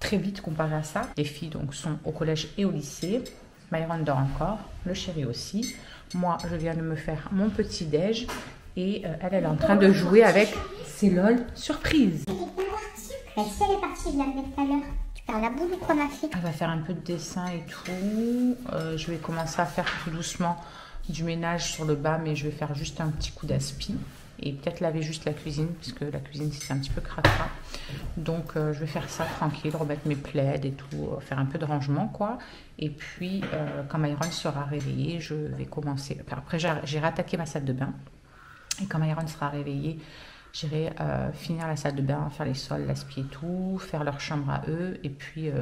très vite comparé à ça. Les filles donc sont au collège et au lycée, Myron dort encore, le chéri aussi, moi je viens de me faire mon petit déj. Et elle est en train de jouer avec ses LOL surprise. Mais si elle est partie, je la remets tout à l'heure. Tu perds la boule ou quoi, ma fille? Elle va faire un peu de dessin et tout. Je vais commencer à faire tout doucement du ménage sur le bas, mais je vais faire juste un petit coup d'aspi. Et peut-être laver juste la cuisine, puisque la cuisine c'est un petit peu cracra. Donc je vais faire ça tranquille, remettre mes plaids et tout, faire un peu de rangement quoi. Et puis quand Myron sera réveillé, je vais commencer. Enfin, après j'ai rattaqué ma salle de bain. Et quand Myron sera réveillé, j'irai finir la salle de bain, faire les sols, l'aspi et tout, faire leur chambre à eux. Et puis,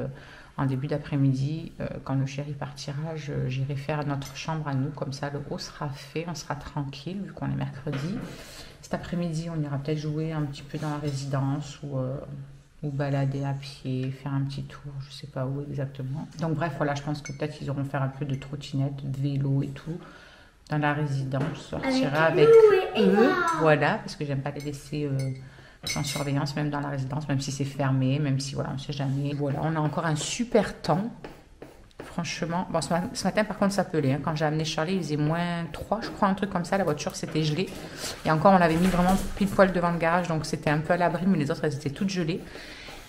en début d'après-midi, quand le chéri partira, j'irai faire notre chambre à nous. Comme ça, le haut sera fait, on sera tranquille, vu qu'on est mercredi. Cet après-midi, on ira peut-être jouer un petit peu dans la résidence ou balader à pied, faire un petit tour, je ne sais pas où exactement. Donc bref, voilà, je pense que peut-être qu'ils auront faire un peu de trottinette, de vélo et tout. Dans la résidence, je sortirai avec eux, voilà, parce que j'aime pas les laisser sans surveillance, même dans la résidence, même si c'est fermé, même si, voilà, on sait jamais. Voilà, on a encore un super temps. Franchement, bon, ce matin par contre ça pelait, hein. Quand j'ai amené Charlie il faisait -3 je crois, un truc comme ça, la voiture s'était gelée. Et encore on l'avait mis vraiment pile poil devant le garage, donc c'était un peu à l'abri, mais les autres elles étaient toutes gelées.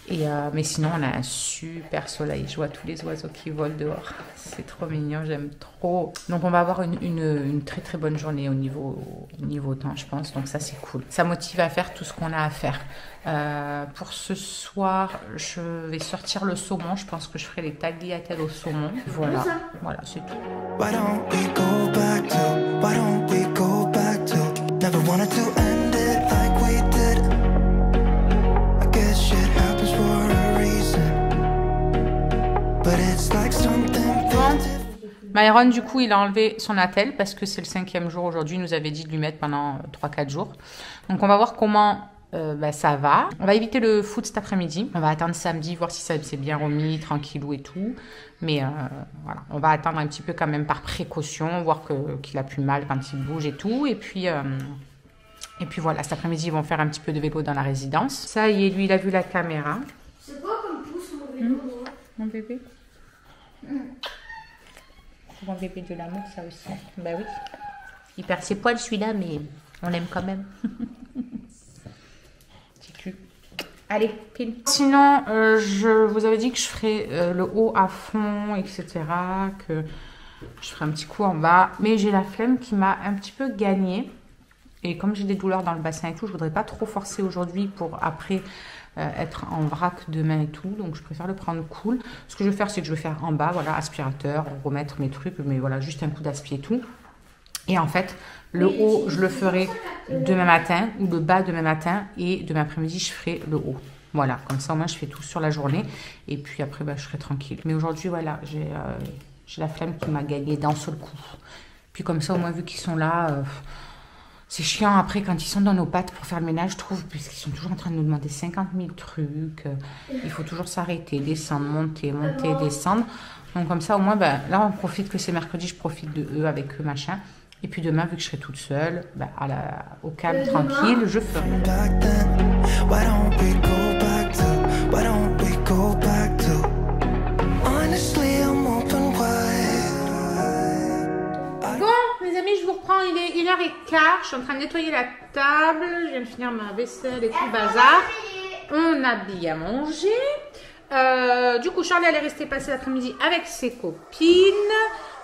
Et mais sinon on a un super soleil, je vois tous les oiseaux qui volent dehors, c'est trop mignon, j'aime trop. Donc on va avoir une très très bonne journée au niveau temps je pense, donc ça c'est cool. Ça motive à faire tout ce qu'on a à faire. Pour ce soir je vais sortir le saumon, je pense que je ferai les tagliatelles au saumon. Voilà, voilà c'est tout. Why don't we go back to, why don't we go back to, never wanted to end it like we did. I guess shit happens for a reason, but it's like something Myron, du coup, il a enlevé son attelle parce que c'est le 5e jour aujourd'hui. Il nous avait dit de lui mettre pendant 3-4 jours. Donc, on va voir comment ça va. On va éviter le foot cet après-midi. On va attendre samedi, voir si ça s'est bien remis, tranquillou et tout. Mais voilà, on va attendre un petit peu quand même par précaution, voir qu'il a plus mal quand il bouge et tout. Et puis voilà, cet après-midi, ils vont faire un petit peu de vélo dans la résidence. Ça y est, lui, il a vu la caméra. C'est quoi comme pouce mon vélo? Mon bébé Mon bébé de l'amour, ça aussi. Bah oui. Il perd ses poils celui-là, mais on l'aime quand même. Petit cul. Allez, pile. Sinon, je vous avais dit que je ferais le haut à fond, etc. Que je ferai un petit coup en bas. Mais j'ai la flemme qui m'a un petit peu gagnée. Et comme j'ai des douleurs dans le bassin et tout, je voudrais pas trop forcer aujourd'hui pour après être en vrac demain et tout. Donc je préfère le prendre cool. Ce que je vais faire, c'est que je vais faire en bas, voilà, aspirateur, remettre mes trucs, mais voilà, juste un coup d'aspi et tout. Et en fait, le haut, je le ferai demain matin ou le bas demain matin. Et demain après-midi, je ferai le haut. Voilà, comme ça au moins je fais tout sur la journée. Et puis après, je serai tranquille. Mais aujourd'hui, voilà, j'ai la flemme qui m'a gagné d'un seul coup. Puis comme ça, au moins, vu qu'ils sont là... c'est chiant après quand ils sont dans nos pattes pour faire le ménage, je trouve, puisqu'ils sont toujours en train de nous demander 50 000 trucs. Il faut toujours s'arrêter, descendre, monter, descendre. Donc comme ça, au moins, là, on profite que c'est mercredi, je profite de eux, avec eux, machin. Et puis demain, vu que je serai toute seule, au calme, tranquille, je ferai. Je vous reprends, il est 1h15, je suis en train de nettoyer la table, je viens de finir ma vaisselle et tout le bazar. On a bien mangé. Du coup, Charlie elle est restée passer l'après-midi avec ses copines.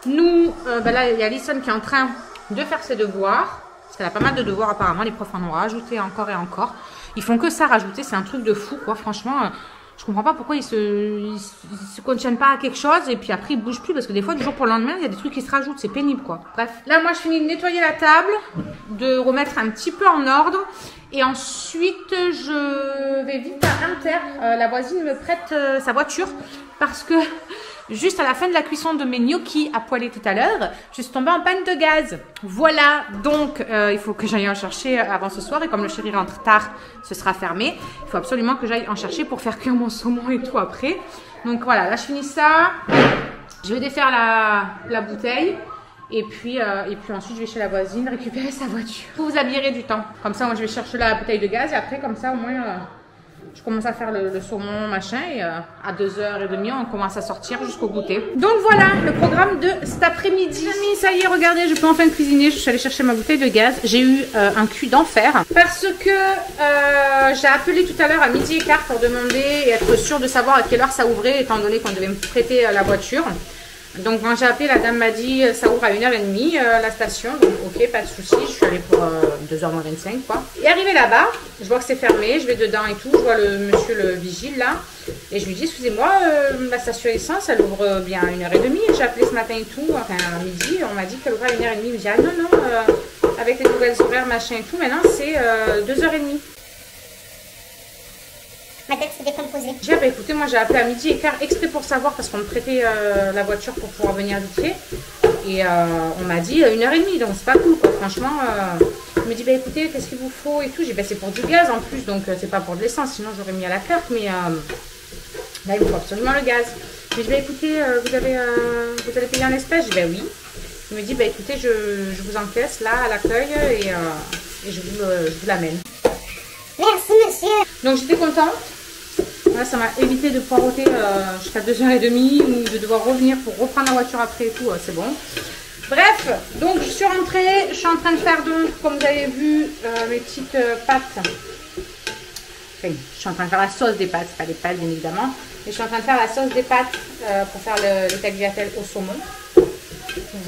Nous, là, il y a Alison qui est en train de faire ses devoirs. Parce qu'elle a pas mal de devoirs apparemment, les profs en ont rajouté encore et encore. Ils font que ça rajouter, c'est un truc de fou quoi, franchement. Je comprends pas pourquoi ils se contiennent pas à quelque chose et puis après ils bougent plus parce que des fois du jour pour le lendemain il y a des trucs qui se rajoutent, c'est pénible quoi. Bref, là moi je finis de nettoyer la table, de remettre un petit peu en ordre et ensuite je vais vite à Inter. La voisine me prête sa voiture parce que juste à la fin de la cuisson de mes gnocchis à poêler tout à l'heure, je suis tombée en panne de gaz. Voilà, donc il faut que j'aille en chercher avant ce soir. Et comme le chéri rentre tard, ce sera fermé. Il faut absolument que j'aille en chercher pour faire cuire mon saumon et tout après. Donc voilà, là je finis ça. Je vais défaire la bouteille. Et puis ensuite je vais chez la voisine récupérer sa voiture. Vous habillerez du temps. Comme ça, moi je vais chercher la bouteille de gaz. Et après, comme ça, au moins... je commence à faire le saumon machin et à 2h30 on commence à sortir jusqu'au goûter. Donc voilà le programme de cet après-midi. Amis, ça y est, regardez, je peux enfin cuisiner. Je suis allée chercher ma bouteille de gaz. J'ai eu un cul d'enfer parce que j'ai appelé tout à l'heure à 12h15 pour demander et être sûre de savoir à quelle heure ça ouvrait étant donné qu'on devait me prêter la voiture. Donc quand j'ai appelé, la dame m'a dit ça ouvre à 1h30 la station, donc ok, pas de souci. Je suis allée pour 2h25 quoi. Et arrivé là-bas, je vois que c'est fermé, je vais dedans et tout, je vois le monsieur le vigile là, et je lui dis excusez-moi, la station essence elle ouvre bien à 1h30, j'ai appelé ce matin et tout, enfin à midi, on m'a dit qu'elle ouvrait à 1h30, il me dit ah non, avec les nouvelles horaires machin et tout, maintenant c'est 2h30. Ma tête s'est décomposée. J'ai écoutez, moi j'ai appelé à 12h15 exprès pour savoir parce qu'on me prêtait la voiture pour pouvoir venir vite fait. Et on m'a dit 1h30, donc c'est pas cool quoi. Franchement, il me dit écoutez, qu'est-ce qu'il vous faut et tout. J'ai dit c'est pour du gaz en plus, donc c'est pas pour de l'essence, sinon j'aurais mis à la carte. Mais là il me faut absolument le gaz. Je lui ai dit écoutez, vous allez payer en espèces. J'ai dit oui. Il me dit écoutez, je vous encaisse là à l'accueil et je vous l'amène. Merci monsieur. Donc j'étais contente. Là, ça m'a évité de poireauter jusqu'à 2h30 ou de devoir revenir pour reprendre la voiture après et tout. C'est bon. Bref, donc je suis rentrée. Je suis en train de faire donc, comme vous avez vu, mes petites pâtes. Enfin, je suis en train de faire la sauce des pâtes, pas des pâtes bien évidemment. Mais je suis en train de faire la sauce des pâtes pour faire le tagliatelle au saumon.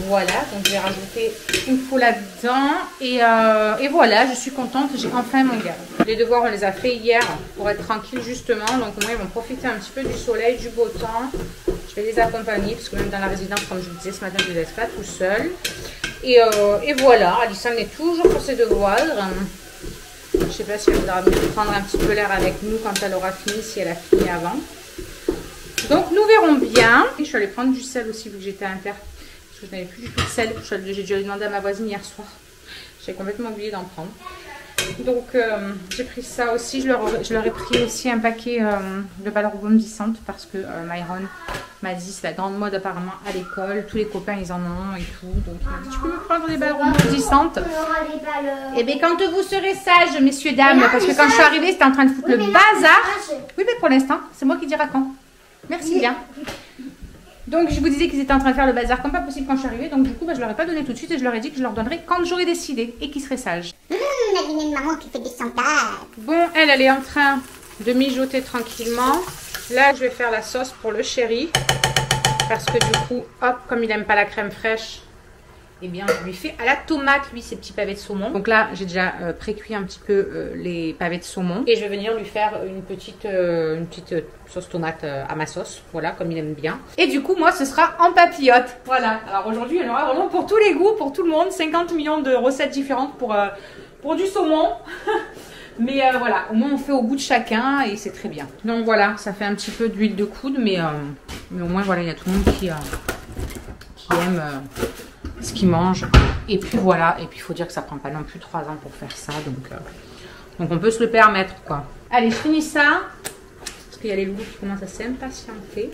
Voilà, donc je vais rajouter une fois là-dedans. Et voilà, je suis contente, j'ai enfin mon gars. Les devoirs, on les a fait hier pour être tranquille justement. Donc moi, ils vont profiter un petit peu du soleil, du beau temps. Je vais les accompagner parce que même dans la résidence, comme je vous disais ce matin, je ne les laisse pas tout seul. Et voilà, Alison est toujours pour ses devoirs. Je ne sais pas si elle voudra prendre un petit peu l'air avec nous quand elle aura fini, si elle a fini avant. Donc nous verrons bien. Je suis allée prendre du sel aussi vu que j'étais à inter. Parce que je n'avais plus du tout de sel. J'ai dû aller demander à ma voisine hier soir. J'ai complètement oublié d'en prendre. Donc j'ai pris ça aussi. Je leur ai pris aussi un paquet de balles rebondissantes parce que Myron m'a dit c'est la grande mode apparemment à l'école. Tous les copains ils en ont et tout. Donc il m'a dit tu peux me prendre des balles rebondissantes. Et bien quand vous serez sages messieurs dames, parce que quand je suis arrivée c'était en train de foutre le bazar. Oui mais pour l'instant c'est moi qui dirai quand. Merci bien. Donc je vous disais qu'ils étaient en train de faire le bazar comme pas possible quand je suis arrivée. Donc du coup je leur ai pas donné tout de suite et je leur ai dit que je leur donnerais quand j'aurais décidé et qu'ils seraient sages. La dîner de maman qui fait des sandales. Bon, elle est en train de mijoter tranquillement. Là, je vais faire la sauce pour le chéri. Parce que du coup, hop, comme il n'aime pas la crème fraîche, eh bien, je lui fais à la tomate, lui, ses petits pavés de saumon. Donc là, j'ai déjà pré-cuit un petit peu les pavés de saumon. Et je vais venir lui faire une petite sauce tomate à ma sauce. Voilà, comme il aime bien. Et du coup, moi, ce sera en papillote. Voilà. Alors aujourd'hui, il y en aura vraiment pour tous les goûts, pour tout le monde. 50 millions de recettes différentes pour du saumon. Mais voilà, au moins on fait au goût de chacun et c'est très bien. Donc voilà, ça fait un petit peu d'huile de coude, mais au moins voilà, il y a tout le monde qui aime ce qu'il mange. Et puis voilà, et puis il faut dire que ça prend pas non plus 3 ans pour faire ça, donc on peut se le permettre quoi. Allez, je finis ça, parce qu'il y a les loups qui commencent à s'impatienter,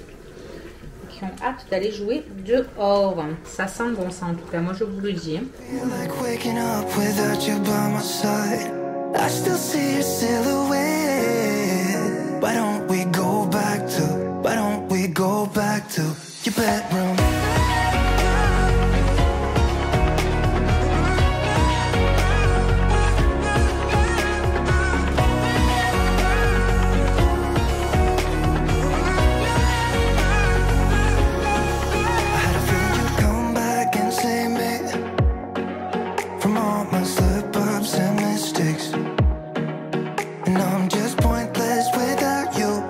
qui ont hâte d'aller jouer dehors. Ça sent bon ça en tout cas, moi je vous le dis. I still see your silhouette. Why don't we go back to your bedroom? I had a feeling you'd come back and save me from all my slip-ups and mistakes. I'm just pointless without you.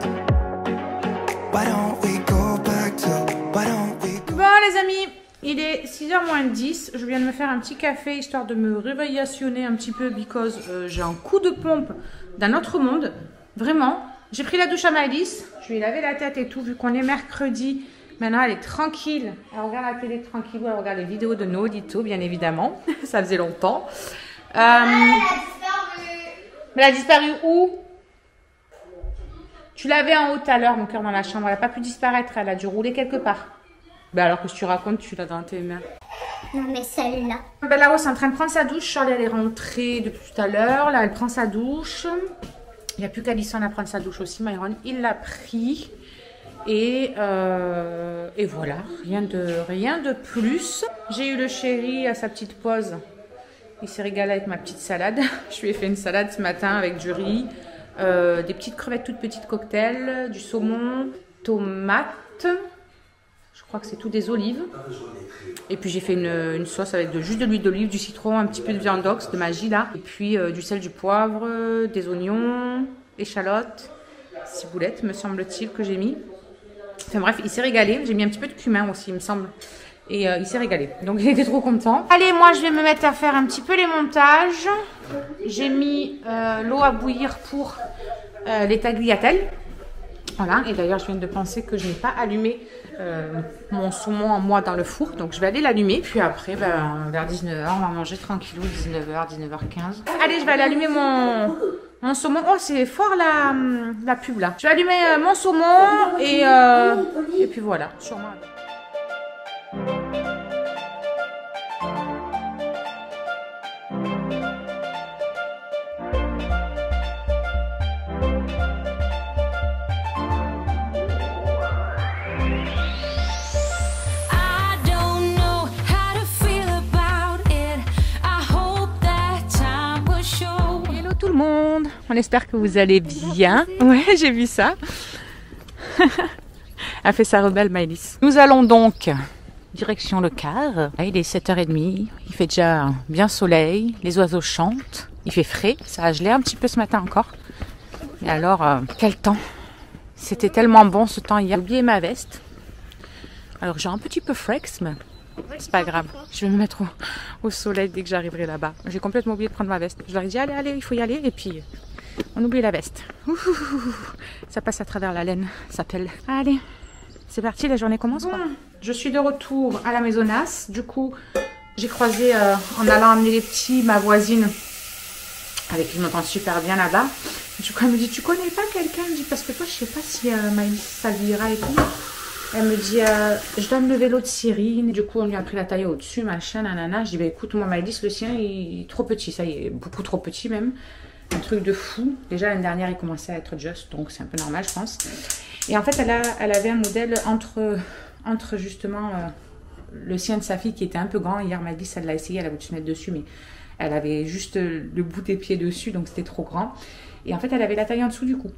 Why don't we go back to, why don't we go... Bon les amis, il est 6h moins 10. Je viens de me faire un petit café histoire de me réveillationner un petit peu because j'ai un coup de pompe d'un autre monde. Vraiment. J'ai pris la douche à Maëlys. Je lui ai lavé la tête et tout vu qu'on est mercredi. Maintenant elle est tranquille. Elle regarde la télé tranquille. Elle regarde les vidéos de Nolito bien évidemment. Ça faisait longtemps. Mais elle a disparu où? Tu l'avais en haut tout à l'heure, mon cœur, dans la chambre. Elle n'a pas pu disparaître. Elle a dû rouler quelque part. Ben alors que tu racontes, tu l'as dans tes mains. Non mais celle-là. Ben là, c'est en train de prendre sa douche. Charlie, elle est rentrée depuis tout à l'heure. Là, elle prend sa douche. Il n'y a plus qu'Alison à prendre sa douche aussi. Myron, il l'a pris. Et voilà, rien de plus. J'ai eu le chéri à sa petite pause. Il s'est régalé avec ma petite salade. Je lui ai fait une salade ce matin avec du riz, des petites crevettes toutes petites cocktail, du saumon, tomates. Je crois que c'est tout, des olives. Et puis j'ai fait une sauce avec juste de l'huile d'olive, du citron, un petit peu de viande d'ox, de magie là. Et puis du sel, du poivre, des oignons, échalotes, ciboulette me semble-t-il que j'ai mis. Enfin bref, il s'est régalé. J'ai mis un petit peu de cumin aussi, il me semble. Et il s'est régalé. Donc il était trop content. Allez, moi je vais me mettre à faire un petit peu les montages. J'ai mis l'eau à bouillir pour les tagliatelles. Voilà, et d'ailleurs je viens de penser que je n'ai pas allumé mon saumon en moi dans le four. Donc je vais aller l'allumer. Puis après, vers 19h, on va manger tranquillou, 19h, 19h15. Allez, je vais aller allumer mon saumon. Oh, c'est fort la pub là. Je vais allumer mon saumon et puis voilà, sûrement. tout le monde, on espère que vous allez bien. Ouais, j'ai vu ça. Elle fait sa rebelle Maëlys. Nous allons donc direction le Car. Il est 7h30, il fait déjà bien soleil, les oiseaux chantent, il fait frais, ça a gelé un petit peu ce matin encore. Et alors, quel temps! C'était tellement bon ce temps hier. J'ai oublié ma veste. Alors j'ai un petit peu flex, mais c'est pas grave. Je vais me mettre au soleil dès que j'arriverai là-bas. J'ai complètement oublié de prendre ma veste. Je leur ai dit allez, il faut y aller. Et puis on oublie la veste. Ouh, ça passe à travers la laine, ça pèle. Allez, c'est parti, la journée commence. Bon, je suis de retour à la maisonnasse. Du coup, j'ai croisé en allant amener les petits ma voisine avec qui je m'entends super bien là-bas. Du coup, elle me dit tu connais pas quelqu'un? Je dis parce que toi, je sais pas si Maëlys ça lui ira et tout. Elle me dit, je donne le vélo de Cyrine. Du coup, on lui a pris la taille au-dessus, machin, nanana. Je dis, bah écoute, moi, Maëlys, le sien, il est trop petit. Ça y est, beaucoup trop petit même. Un truc de fou. Déjà, l'année dernière, il commençait à être just, donc c'est un peu normal, je pense. Et en fait, elle avait un modèle entre justement le sien de sa fille qui était un peu grand. Hier, Maëlys, elle l'a essayé, elle a voulu se mettre dessus, mais elle avait juste le bout des pieds dessus, donc c'était trop grand. Et en fait, elle avait la taille en dessous du coup.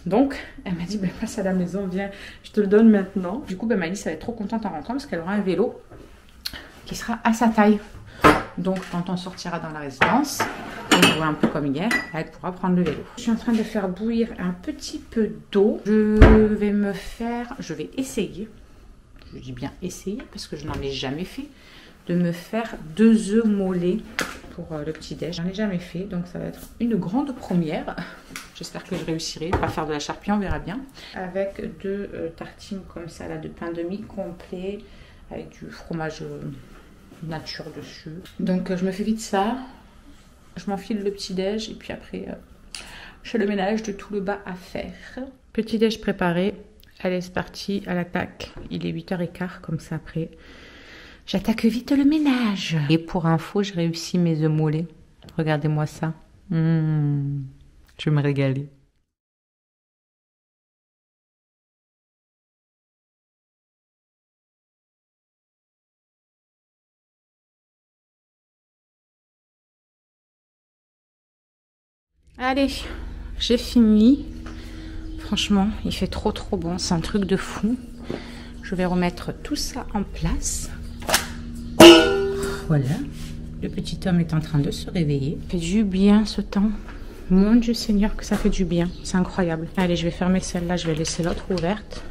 Donc, elle m'a dit, ben, passe à la maison, viens, je te le donne maintenant. Du coup, ben, Maëlys, elle va être trop contente en rentrant parce qu'elle aura un vélo qui sera à sa taille. Donc, quand on sortira dans la résidence, on jouera un peu comme hier, elle pourra prendre le vélo. Je suis en train de faire bouillir un petit peu d'eau. Je vais essayer, je dis bien essayer parce que je n'en ai jamais fait, de me faire 2 œufs mollets pour le petit-déj. J'en ai jamais fait, donc ça va être une grande première. J'espère que je réussirai. On va faire de la charpie, on verra bien. Avec 2 tartines comme ça, là, de pain de mie complet, avec du fromage nature dessus. Donc je me fais vite ça. Je m'enfile le petit-déj et puis après, je fais le ménage de tout le bas à faire. Petit-déj préparé. Allez, c'est parti, à l'attaque. Il est 8h15, comme ça après. J'attaque vite le ménage. Et pour info, j'ai réussi mes œufs mollets. Regardez-moi ça. Je vais me régaler. Allez, j'ai fini. Franchement, il fait trop bon. C'est un truc de fou. Je vais remettre tout ça en place. Voilà. Le petit homme est en train de se réveiller. Ça fait du bien ce temps. Mon Dieu Seigneur que ça fait du bien. C'est incroyable. Allez, je vais fermer celle-là. Je vais laisser l'autre ouverte.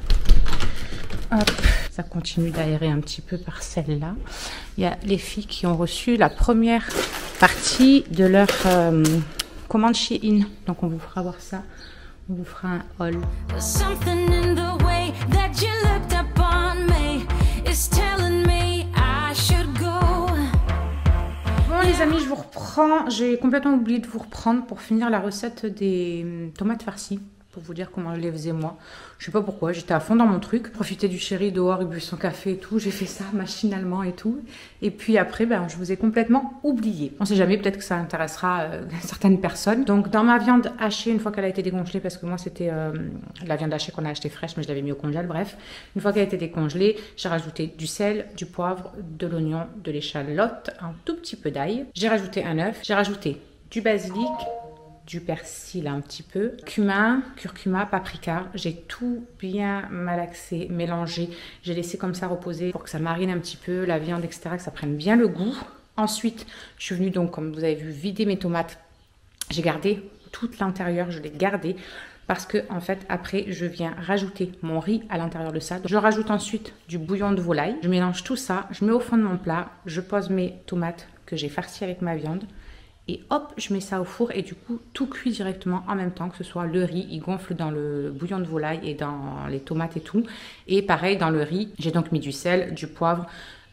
Hop. Ça continue d'aérer un petit peu par celle-là. Il y a les filles qui ont reçu la première partie de leur commande Shein. Donc on vous fera voir ça. On vous fera un haul. Bon les amis, je vous reprends. J'ai complètement oublié de vous reprendre pour finir la recette des tomates farcies. Pour vous dire comment je les faisais moi. Je sais pas pourquoi, j'étais à fond dans mon truc. Profiter du chéri dehors, il bu son café et tout. J'ai fait ça machinalement et tout. Et puis après, ben, je vous ai complètement oublié. On sait jamais, peut-être que ça intéressera certaines personnes. Donc dans ma viande hachée, une fois qu'elle a été décongelée, parce que moi c'était la viande hachée qu'on a achetée fraîche, mais je l'avais mis au congèle, bref. Une fois qu'elle a été décongelée, j'ai rajouté du sel, du poivre, de l'oignon, de l'échalote, un tout petit peu d'ail. J'ai rajouté un œuf, j'ai rajouté du basilic, du persil un petit peu, cumin, curcuma, paprika. J'ai tout bien malaxé, mélangé. J'ai laissé comme ça reposer pour que ça marine un petit peu la viande, etc., que ça prenne bien le goût. Ensuite, je suis venue donc, comme vous avez vu, vider mes tomates. J'ai gardé tout l'intérieur, je l'ai gardé parce que en fait, après, je viens rajouter mon riz à l'intérieur de ça. Je rajoute ensuite du bouillon de volaille. Je mélange tout ça, je mets au fond de mon plat, je pose mes tomates que j'ai farcies avec ma viande. Et hop, je mets ça au four et du coup, tout cuit directement en même temps, que ce soit le riz, il gonfle dans le bouillon de volaille et dans les tomates et tout. Et pareil, dans le riz, j'ai donc mis du sel, du poivre,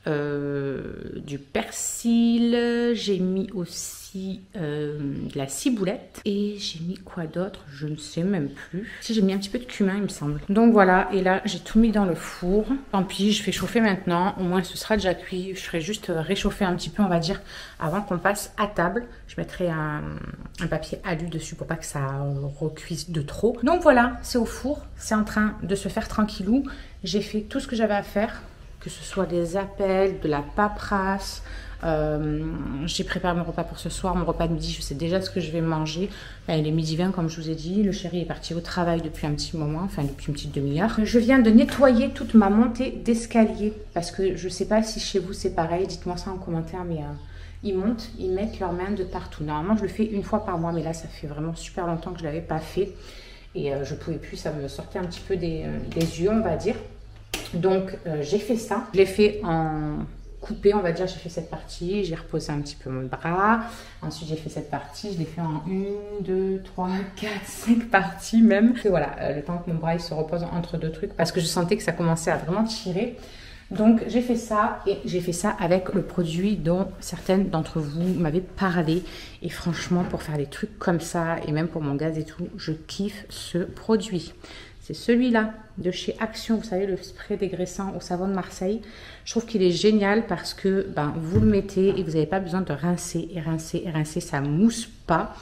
du persil, j'ai mis aussi de la ciboulette et j'ai mis quoi d'autre, je ne sais même plus. Si, j'ai mis un petit peu de cumin il me semble. Donc voilà, et là j'ai tout mis dans le four. Tant pis, je fais chauffer maintenant, au moins ce sera déjà cuit. Je ferai juste réchauffer un petit peu, on va dire, avant qu'on passe à table. Je mettrai un papier alu dessus pour pas que ça recuise de trop. Donc voilà, c'est au four, c'est en train de se faire tranquillou. J'ai fait tout ce que j'avais à faire, que ce soit des appels, de la paperasse. J'ai préparé mon repas pour ce soir, mon repas de midi, je sais déjà ce que je vais manger. Là, il est midi 20 comme je vous ai dit. Le chéri est parti au travail depuis un petit moment, enfin depuis une petite demi-heure. Je viens de nettoyer toute ma montée d'escalier parce que je sais pas si chez vous c'est pareil. Dites-moi ça en commentaire, mais ils montent, ils mettent leurs mains de partout. Normalement, je le fais une fois par mois, mais là, ça fait vraiment super longtemps que je l'avais pas fait et je pouvais plus. Ça me sortait un petit peu des yeux, on va dire. Donc, j'ai fait ça. Je l'ai fait en coupé, on va dire. J'ai fait cette partie, j'ai reposé un petit peu mon bras. Ensuite, j'ai fait cette partie. Je l'ai fait en 1, 2, 3, 4, 5 parties même. Et voilà, le temps que mon bras il se repose entre deux trucs parce que je sentais que ça commençait à vraiment tirer. Donc, j'ai fait ça et j'ai fait ça avec le produit dont certaines d'entre vous m'avaient parlé. Et franchement, pour faire des trucs comme ça et même pour mon gaz et tout, je kiffe ce produit. C'est celui-là de chez Action, vous savez, le spray dégraissant au savon de Marseille. Je trouve qu'il est génial parce que vous le mettez et vous n'avez pas besoin de rincer et rincer et rincer. Ça ne mousse pas.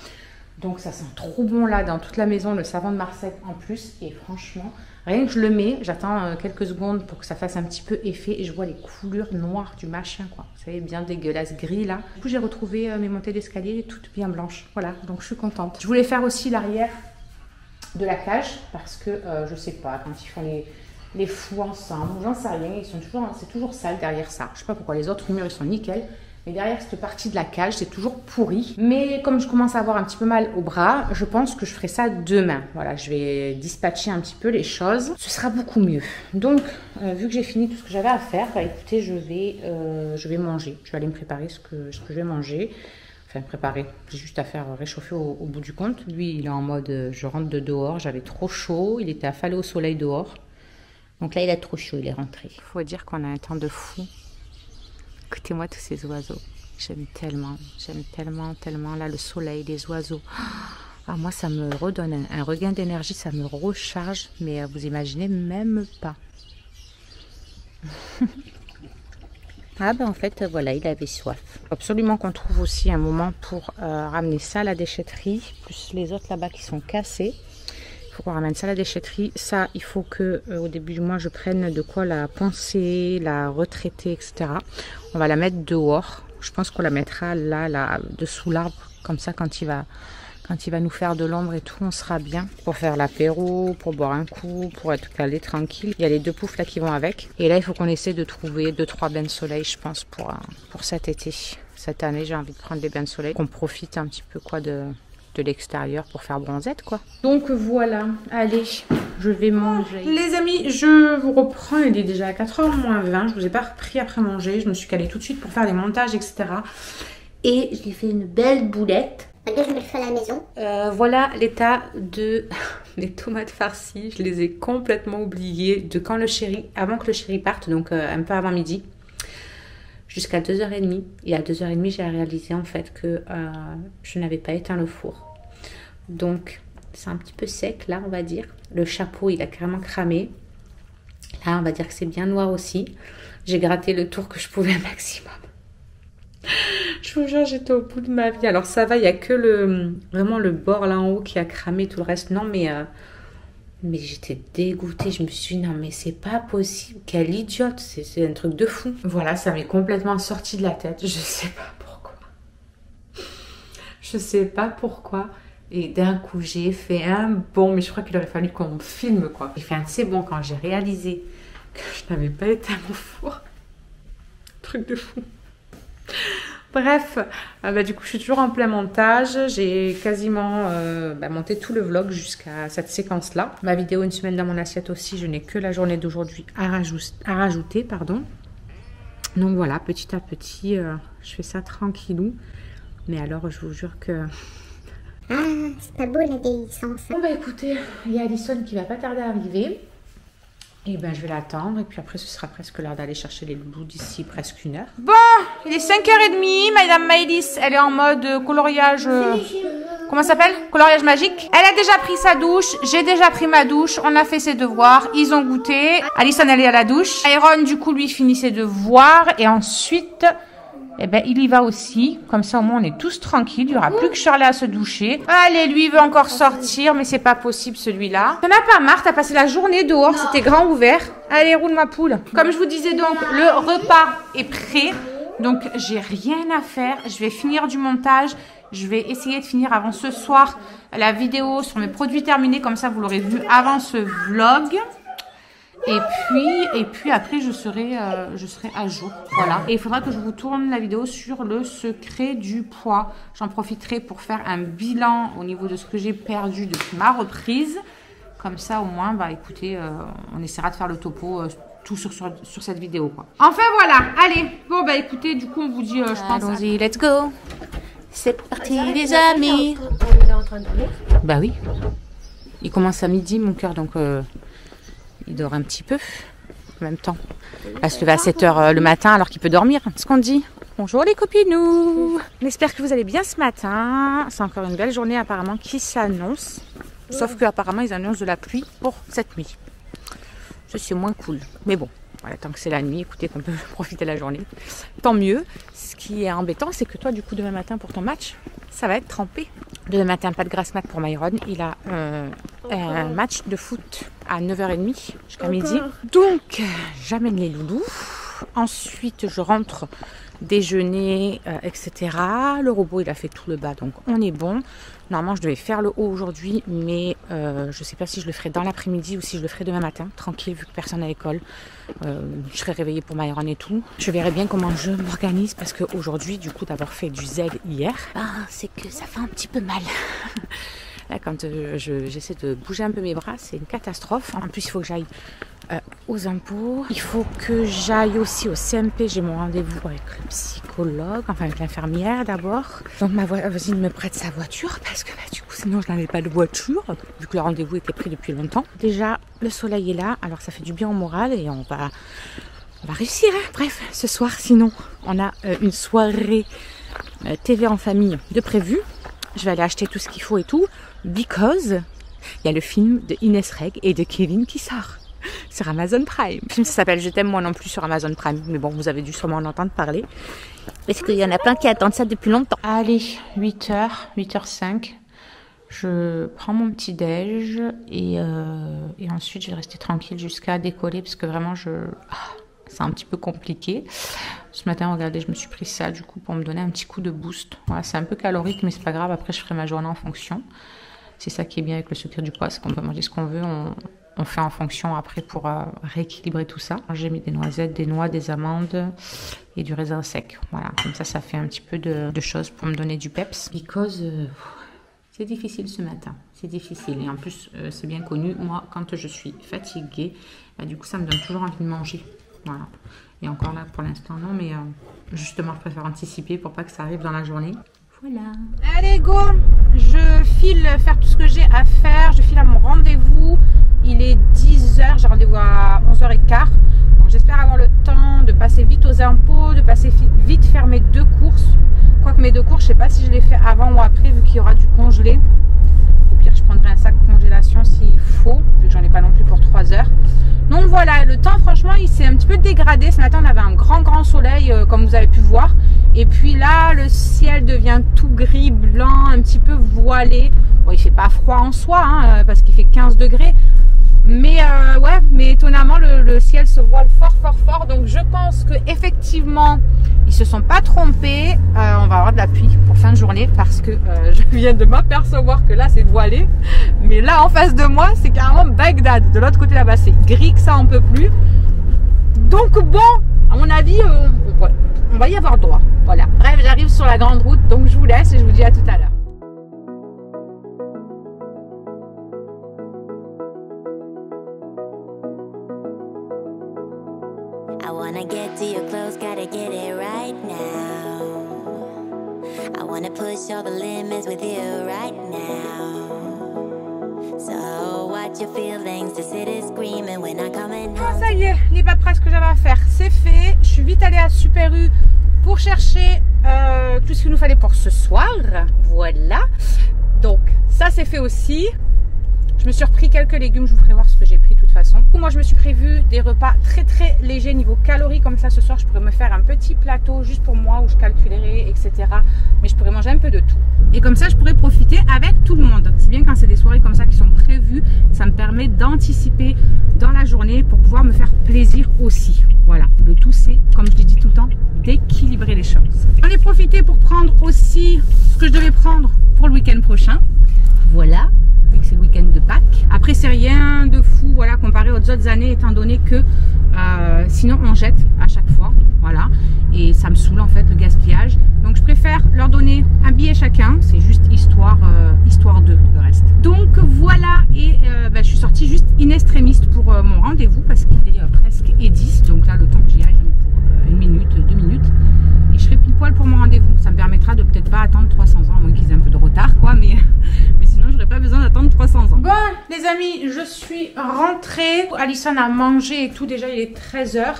Donc, ça sent trop bon là dans toute la maison, le savon de Marseille en plus. Et franchement, rien que je le mets, j'attends quelques secondes pour que ça fasse un petit peu effet. Et je vois les coulures noires du machin, quoi. Vous savez, bien dégueulasse gris là. Du coup, j'ai retrouvé mes montées d'escalier toutes bien blanches. Voilà, donc je suis contente. Je voulais faire aussi l'arrière de la cage parce que je sais pas, quand ils font les fous ensemble, j'en sais rien, c'est toujours sale derrière ça. Je sais pas pourquoi les autres murs ils sont nickel, mais derrière cette partie de la cage c'est toujours pourri. Mais comme je commence à avoir un petit peu mal au bras, je pense que je ferai ça demain. Voilà, je vais dispatcher un petit peu les choses, ce sera beaucoup mieux. Donc vu que j'ai fini tout ce que j'avais à faire, écoutez, je vais manger. Je vais aller me préparer ce que je vais manger. Préparer, j'ai juste à faire réchauffer au bout du compte. Lui il est en mode je rentre de dehors, j'avais trop chaud, il était affalé au soleil dehors, donc là il a trop chaud, il est rentré. Il faut dire qu'on a un temps de fou. Écoutez-moi tous ces oiseaux, j'aime tellement là le soleil, les oiseaux. Ah, moi ça me redonne un regain d'énergie, ça me recharge, mais vous imaginez même pas. Ah ben en fait voilà, il avait soif. Faut absolument qu'on trouve aussi un moment pour ramener ça à la déchetterie, plus les autres là-bas qui sont cassés. Il faut qu'on ramène ça à la déchetterie. Ça, il faut que au début du mois je prenne de quoi la poncer, la retraiter, etc. On va la mettre dehors. Je pense qu'on la mettra là dessous l'arbre, comme ça quand il va nous faire de l'ombre et tout, on sera bien pour faire l'apéro, pour boire un coup, pour être calé tranquille. Il y a les 2 poufs là qui vont avec. Et là, il faut qu'on essaie de trouver 2-3 bains de soleil, je pense, pour cet été. Cette année, j'ai envie de prendre des bains de soleil. Qu'on profite un petit peu quoi de l'extérieur pour faire bronzette, quoi. Donc voilà, allez, je vais manger. Les amis, je vous reprends, il est déjà à 4h moins 20. Je vous ai pas repris après manger. Je me suis calée tout de suite pour faire les montages, etc. Et je lui ai fait une belle boulette. Là, je me le fais à la maison. Voilà l'état de les tomates farcies. Je les ai complètement oubliées de quand avant que le chéri parte, donc un peu avant midi, jusqu'à 2h30. Et à 2h30, j'ai réalisé en fait que je n'avais pas éteint le four. Donc, c'est un petit peu sec là, on va dire. Le chapeau, il a carrément cramé. Là, on va dire que c'est bien noir aussi. J'ai gratté le tour que je pouvais un maximum. Je vous jure, j'étais au bout de ma vie. Alors ça va, il n'y a que vraiment le bord là en haut qui a cramé, tout le reste non, mais j'étais dégoûtée. Je me suis dit non mais c'est pas possible, quelle idiote, c'est un truc de fou. Voilà, ça m'est complètement sorti de la tête, je sais pas pourquoi. Je sais pas pourquoi. Et d'un coup j'ai fait un bond, mais je crois qu'il aurait fallu qu'on filme quoi. J'ai fait un c'est bon quand j'ai réalisé que je n'avais pas éteint mon four. Truc de fou. Bref, du coup je suis toujours en plein montage. J'ai quasiment monté tout le vlog jusqu'à cette séquence là. Ma vidéo une semaine dans mon assiette aussi, je n'ai que la journée d'aujourd'hui à rajouter, pardon. Donc voilà, petit à petit je fais ça tranquillou. Mais alors je vous jure que... Ah, c'est pas beau la vieillissance. Bon bah écoutez, il y a Alison qui va pas tarder à arriver. Et ben je vais l'attendre et puis après ce sera presque l'heure d'aller chercher les loulous d'ici presque 1 heure. Bon, il est 5h30, Madame Maëlys, elle est en mode coloriage, comment ça s'appelle? Coloriage magique. Elle a déjà pris sa douche, j'ai déjà pris ma douche, on a fait ses devoirs, ils ont goûté. Alison elle est à la douche. Iron du coup lui finit ses devoirs et ensuite eh ben, il y va aussi. Comme ça, au moins, on est tous tranquilles. Il n'y aura plus que Charlie à se doucher. Allez, lui, il veut encore sortir, mais c'est pas possible, celui-là. T'en as pas marre, t'as passé la journée dehors, c'était grand ouvert. Allez, roule ma poule. Comme je vous disais donc, le repas est prêt. Donc, j'ai rien à faire. Je vais finir du montage. Je vais essayer de finir avant ce soir la vidéo sur mes produits terminés. Comme ça, vous l'aurez vu avant ce vlog. Et puis après, je serai à jour. Voilà. Et il faudra que je vous tourne la vidéo sur le secret du poids. J'en profiterai pour faire un bilan au niveau de ce que j'ai perdu depuis ma reprise. Comme ça, au moins, bah écoutez, on essaiera de faire le topo tout sur cette vidéo, quoi. Enfin, voilà. Allez. Bon, bah écoutez, du coup, on vous dit, je pense... Allons-y, let's go. C'est parti, les amis. On est en train de dormir. Bah oui. Il commence à midi, mon cœur, donc... il dort un petit peu, en même temps. Il va se lever à 7 h le matin alors qu'il peut dormir. C'est ce qu'on dit. Bonjour les copinous. On espère que vous allez bien ce matin. C'est encore une belle journée apparemment qui s'annonce. Sauf qu'apparemment ils annoncent de la pluie pour cette nuit. Ça c'est moins cool. Mais bon, voilà, tant que c'est la nuit, écoutez qu'on peut profiter de la journée. Tant mieux. Ce qui est embêtant, c'est que toi du coup demain matin pour ton match, ça va être trempé. Demain matin, pas de grasse mat pour Myron. Il a un match de foot à 9 h 30 jusqu'à midi. Donc, j'amène les loulous. Ensuite, je rentre déjeuner, etc. Le robot, il a fait tout le bas, donc on est bon. Normalement, je devais faire le haut aujourd'hui, mais je ne sais pas si je le ferai dans l'après-midi ou si je le ferai demain matin, tranquille, vu que personne à l'école. Je serai réveillée pour Myron et tout. Je verrai bien comment je m'organise, parce qu'aujourd'hui, du coup, d'avoir fait du zèle hier, c'est que ça fait un petit peu mal. Là, quand j'essaie de bouger un peu mes bras, c'est une catastrophe. En plus, il faut que j'aille aux impôts. Il faut que j'aille aussi au CMP. J'ai mon rendez-vous avec le psychologue, enfin avec l'infirmière d'abord. Donc ma voisine me prête sa voiture parce que du coup sinon je n'avais pas de voiture vu que le rendez-vous était pris depuis longtemps. Déjà le soleil est là, alors ça fait du bien au moral et on va réussir. Hein. Bref, ce soir sinon on a une soirée TV en famille de prévu. Je vais aller acheter tout ce qu'il faut et tout because il y a le film de Inès Reg et de Kevin qui sort sur Amazon Prime. Le film s'appelle Je t'aime moi non plus sur Amazon Prime. Mais bon, vous avez dû sûrement en entendre parler. Parce qu'il y en a plein qui attendent ça depuis longtemps. Allez, 8 h, 8h05. Je prends mon petit déj et ensuite je vais rester tranquille jusqu'à décoller parce que vraiment c'est un petit peu compliqué. Ce matin, regardez, je me suis pris ça du coup pour me donner un petit coup de boost. Voilà, c'est un peu calorique mais c'est pas grave. Après, je ferai ma journée en fonction. C'est ça qui est bien avec le secret du poids, c'est qu'on peut manger ce qu'on veut. On fait en fonction après pour rééquilibrer tout ça. J'ai mis des noisettes, des noix, des amandes et du raisin sec. Voilà, comme ça fait un petit peu de choses pour me donner du peps. Because c'est difficile ce matin, c'est difficile. Et en plus, c'est bien connu, moi, quand je suis fatiguée, du coup, ça me donne toujours envie de manger. Voilà. Et encore là, pour l'instant, non, mais justement, je préfère anticiper pour pas que ça arrive dans la journée. Voilà. Allez, go! Je file faire tout ce que j'ai à faire. Je file à mon rendez-vous. Il est 10 h, j'ai rendez-vous à 11 h 15. Donc j'espère avoir le temps de passer vite aux impôts, de passer vite faire mes 2 courses. Quoique mes 2 courses, je ne sais pas si je les fais avant ou après, vu qu'il y aura du congelé. Au pire, je prendrai un sac de congélation s'il faut, vu que j'en ai pas non plus pour 3 heures. Donc voilà, le temps, franchement, il s'est un petit peu dégradé. Ce matin, on avait un grand soleil, comme vous avez pu voir. Et puis là, le ciel devient tout gris, blanc, un petit peu voilé. Bon, il fait pas froid en soi, hein, parce qu'il fait 15 degrés. Mais ouais, mais étonnamment le ciel se voile fort. Donc je pense que effectivement ils se sont pas trompés. On va avoir de la pluie pour fin de journée parce que je viens de m'apercevoir que là c'est voilé. Mais là en face de moi c'est carrément Bagdad. De l'autre côté là-bas c'est gris que ça on peut plus. Donc bon, à mon avis on va y avoir droit. Voilà. Bref, j'arrive sur la grande route donc je vous laisse et je vous dis à tout à l'heure. I wanna get to your clothes, gotta get it right now. I wanna push all the limits with you right now. So watch your feelings, the city's screaming when I'm coming home. Ça y est, les paperasses que j'avais à faire, c'est fait. Je suis vite allée à Super U pour chercher tout ce qu'il nous fallait pour ce soir. Voilà. Donc ça c'est fait aussi. Je Je me suis repris quelques légumes, je vous ferai voir ce que j'ai pris de toute façon. Moi je me suis prévu des repas très légers niveau calories, comme ça ce soir je pourrais me faire un petit plateau juste pour moi où je calculerai, etc. Mais je pourrais manger un peu de tout. Et comme ça je pourrais profiter avec tout le monde. C'est bien quand c'est des soirées comme ça qui sont prévues, ça me permet d'anticiper dans la journée pour pouvoir me faire plaisir aussi. Voilà, le tout c'est, comme je l'ai dit tout le temps, d'équilibrer les choses. J'en ai profité pour prendre aussi ce que je devais prendre pour le week-end prochain. Voilà, vu que c'est le week-end de Pâques. Après c'est rien de fou, voilà, comparé aux autres années, étant donné que sinon on jette à chaque fois, voilà, et ça me saoule en fait le gaspillage. Donc je préfère leur donner un billet chacun, c'est juste histoire de le reste. Donc voilà, et je suis sortie juste in extremis pour mon rendez-vous parce qu'il est presque 10, donc là le temps que j'y aille pour 1 minute, 2 minutes, et je serai pile poil pour mon rendez-vous. Ça me permettra de peut-être pas attendre 300 ans, à moins qu'ils aient un peu de retard quoi, mais sinon j'aurais pas besoin d'attendre 300 ans. Bon les amis, je suis rentrée, Alison a mangé et tout, déjà il est 13 h,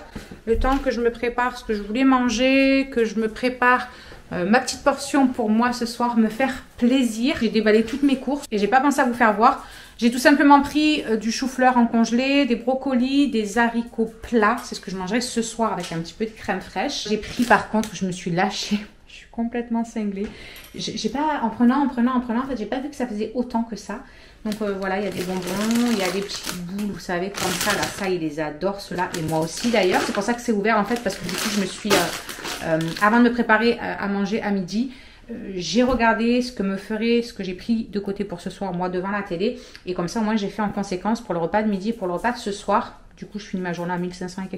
le temps que je me prépare ce que je voulais manger, que je me prépare ma petite portion pour moi ce soir, me faire plaisir. J'ai déballé toutes mes courses et j'ai pas pensé à vous faire voir. J'ai tout simplement pris du chou-fleur en congelé, des brocolis, des haricots plats. C'est ce que je mangerai ce soir avec un petit peu de crème fraîche. J'ai pris par contre, je me suis lâchée. Je suis complètement cinglée. J'ai pas, en prenant, en fait, j'ai pas vu que ça faisait autant que ça. Donc voilà, il y a des bonbons, il y a des petites boules, vous savez, comme ça. Là, ça, ils les adorent, ceux-là. Et moi aussi d'ailleurs. C'est pour ça que c'est ouvert en fait, parce que du coup, je me suis, avant de me préparer à manger à midi, j'ai regardé ce que j'ai pris de côté pour ce soir, moi, devant la télé. Et comme ça, moi, j'ai fait en conséquence pour le repas de midi et pour le repas de ce soir. Du coup, je finis ma journée à 1500 et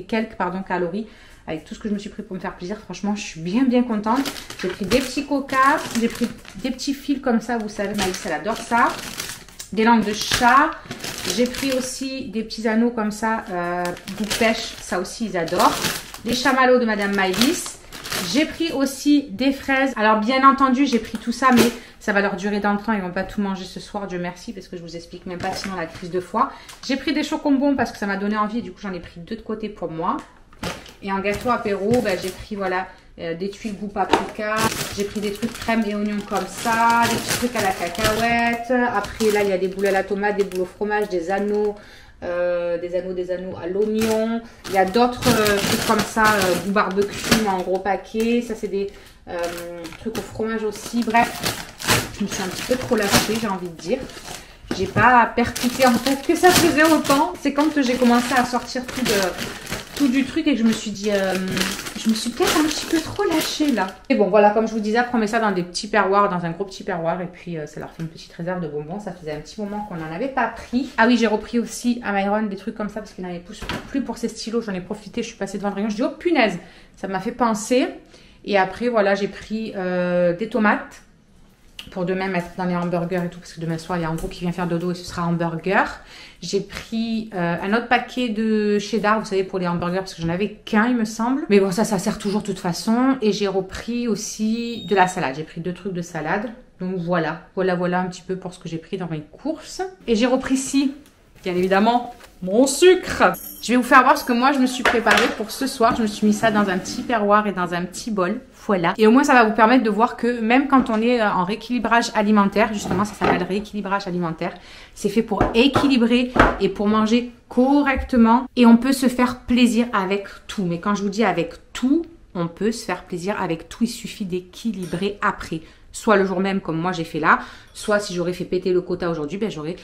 quelques calories. Avec tout ce que je me suis pris pour me faire plaisir. Franchement, je suis bien contente. J'ai pris des petits coca, j'ai pris des petits fils comme ça. Vous savez, Maïs, elle adore ça. Des langues de chat. J'ai pris aussi des petits anneaux comme ça, goût pêche. Ça aussi, ils adorent. Des chamallows de Madame Maïs. J'ai pris aussi des fraises. Alors, bien entendu, j'ai pris tout ça, mais ça va leur durer dans le temps. Ils vont pas tout manger ce soir, Dieu merci, parce que je vous explique même pas sinon la crise de foie. J'ai pris des chocobons parce que ça m'a donné envie. Et du coup, j'en ai pris 2 de côté pour moi. Et en gâteau apéro, j'ai pris voilà, des tuiles goût paprika. J'ai pris des trucs crème et oignons comme ça, des petits trucs à la cacahuète. Après là, il y a des boules à la tomate, des boules au fromage, des anneaux à l'oignon. Il y a d'autres trucs comme ça, goût barbecue en gros paquet. Ça c'est des trucs au fromage aussi. Bref, je me suis un petit peu trop lâchée, j'ai envie de dire. J'ai pas percuté en fait que ça faisait autant. C'est quand j'ai commencé à sortir tout du truc et que je me suis dit, je me suis peut-être un petit peu trop lâchée là. Et bon voilà, comme je vous disais, après on met ça dans des petits perroirs, dans un gros petit perroir, et puis ça leur fait une petite réserve de bonbons. Ça faisait un petit moment qu'on n'en avait pas pris. Ah oui, j'ai repris aussi à Myron des trucs comme ça parce qu'il n'en avait plus pour ses stylos. J'en ai profité, je suis passée devant le rayon, je dis oh punaise, ça m'a fait penser. Et après voilà, j'ai pris des tomates pour demain mettre dans les hamburgers et tout, parce que demain soir il y a un gros qui vient faire dodo et ce sera hamburger. J'ai pris un autre paquet de cheddar, vous savez, pour les hamburgers, parce que j'en avais qu'un il me semble, mais bon ça sert toujours de toute façon. Et j'ai repris aussi de la salade, j'ai pris 2 trucs de salade. Donc voilà un petit peu pour ce que j'ai pris dans mes courses. Et j'ai repris ici, bien évidemment, mon sucre. Je vais vous faire voir ce que moi je me suis préparé pour ce soir. Je me suis mis ça dans un petit perroir et dans un petit bol. Voilà. Et au moins ça va vous permettre de voir que même quand on est en rééquilibrage alimentaire, justement ça s'appelle rééquilibrage alimentaire, c'est fait pour équilibrer et pour manger correctement. Et on peut se faire plaisir avec tout. Mais quand je vous dis avec tout, on peut se faire plaisir avec tout. Il suffit d'équilibrer après. Soit le jour même comme moi j'ai fait là, soit si j'aurais fait péter le quota aujourd'hui, j'aurais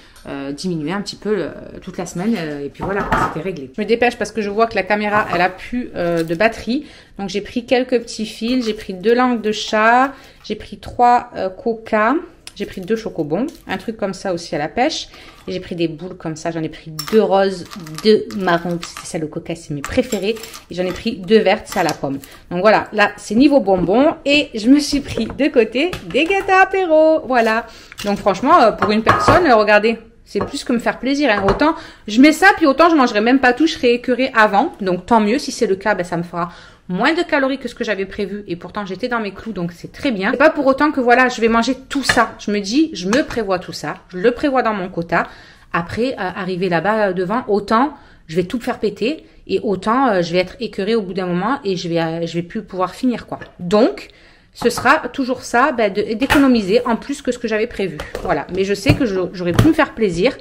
diminué un petit peu toute la semaine et puis voilà, c'était réglé. Je me dépêche parce que je vois que la caméra elle a plus de batterie, donc j'ai pris quelques petits fils, j'ai pris 2 langues de chat, j'ai pris 3 coca, j'ai pris 2 chocobons, un truc comme ça aussi à la pêche. Et j'ai pris des boules comme ça, j'en ai pris 2 roses, 2 marrons, c'était ça le coca, c'est mes préférés. Et j'en ai pris 2 vertes, c'est à la pomme. Donc voilà, là c'est niveau bonbons. Et je me suis pris de côté des gâteaux apéro, voilà. Donc franchement, pour une personne, regardez, c'est plus que me faire plaisir. Hein. Autant je mets ça, puis autant je mangerai même pas tout, je serai écœurée avant. Donc tant mieux, si c'est le cas, ça me fera moins de calories que ce que j'avais prévu. Et pourtant j'étais dans mes clous, donc c'est très bien. C'est pas pour autant que voilà, je vais manger tout ça. Je me dis, je me prévois tout ça, je le prévois dans mon quota. Après, arriver là-bas devant, autant je vais tout faire péter et autant je vais être écœurée au bout d'un moment et je vais plus pouvoir finir quoi. Donc ce sera toujours ça, d'économiser en plus que ce que j'avais prévu. Voilà, mais je sais que j'aurais pu me faire plaisir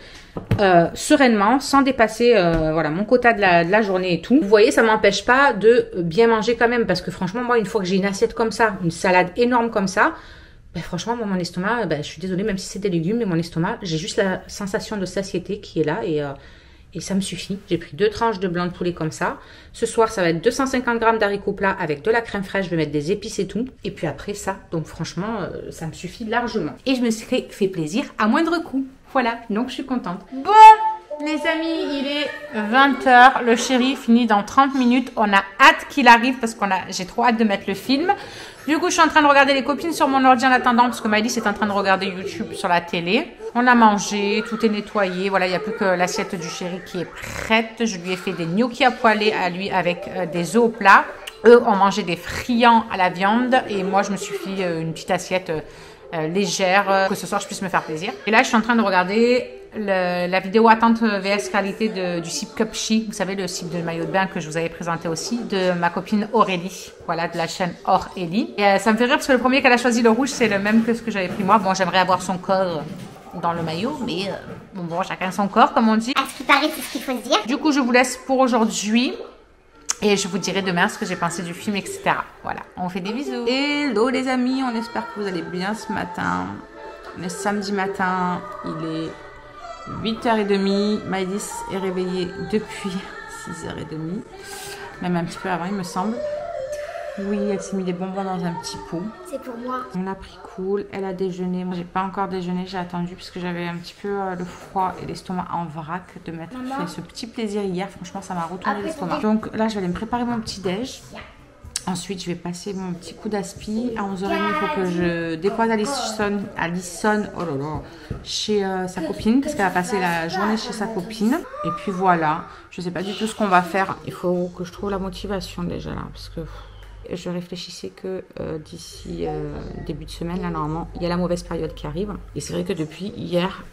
sereinement, sans dépasser voilà, mon quota de la journée et tout. Vous voyez, ça m'empêche pas de bien manger quand même, parce que franchement, moi, une fois que j'ai une assiette comme ça, une salade énorme comme ça, franchement, moi, mon estomac, je suis désolée, même si c'est des légumes, mais mon estomac, j'ai juste la sensation de satiété qui est là et ça me suffit. J'ai pris 2 tranches de blanc de poulet comme ça. Ce soir, ça va être 250 g d'haricots plats avec de la crème fraîche. Je vais mettre des épices et tout. Et puis après ça, donc franchement, ça me suffit largement. Et je me serais fait plaisir à moindre coût. Voilà, donc je suis contente. Bon, les amis, il est 20 h. Le chéri finit dans 30 minutes. On a hâte qu'il arrive parce que j'ai trop hâte de mettre le film. Du coup, je suis en train de regarder les copines sur mon ordi en attendant parce que Maëlys est en train de regarder YouTube sur la télé. On a mangé, tout est nettoyé. Voilà, il n'y a plus que l'assiette du chéri qui est prête. Je lui ai fait des gnocchis à poêler à lui avec des œufs au plat. Eux ont mangé des friands à la viande et moi, je me suis fait une petite assiette légère que ce soir, je puisse me faire plaisir. Et là, je suis en train de regarder la vidéo attente VS qualité du Sip Cupchi, vous savez, le sip de maillot de bain que je vous avais présenté aussi, de ma copine Aurélie, voilà, de la chaîne Aurélie. Et ça me fait rire parce que le premier qu'elle a choisi, le rouge, c'est le même que ce que j'avais pris moi. Bon, j'aimerais avoir son corps dans le maillot, mais bon, chacun son corps, comme on dit. À ce qui paraît, c'est ce qu'il faut se dire. Du coup, je vous laisse pour aujourd'hui. Et je vous dirai demain ce que j'ai pensé du film, etc. Voilà, on fait des bisous. Hello les amis, on espère que vous allez bien ce matin. On est samedi matin, il est 8h30. Maëlys est réveillée depuis 6h30. Même un petit peu avant, il me semble. Oui, elle s'est mis des bonbons dans un petit pot. C'est pour moi. On a pris cool, elle a déjeuné. Moi, j'ai pas encore déjeuné, j'ai attendu puisque j'avais un petit peu le froid et l'estomac en vrac de m'être fait ce petit plaisir hier. Franchement, ça m'a retourné l'estomac. Donc là, je vais aller me préparer mon petit déj. Ensuite, je vais passer mon petit coup d'aspi. À 11h30, il faut que je dépose Alison oh là là, chez sa copine parce qu'elle va passer la journée chez sa copine. Et puis voilà, je sais pas du tout ce qu'on va faire. Il faut que je trouve la motivation déjà là parce que... Je réfléchissais que d'ici début de semaine, là normalement, il y a la mauvaise période qui arrive. Et c'est vrai que depuis hier,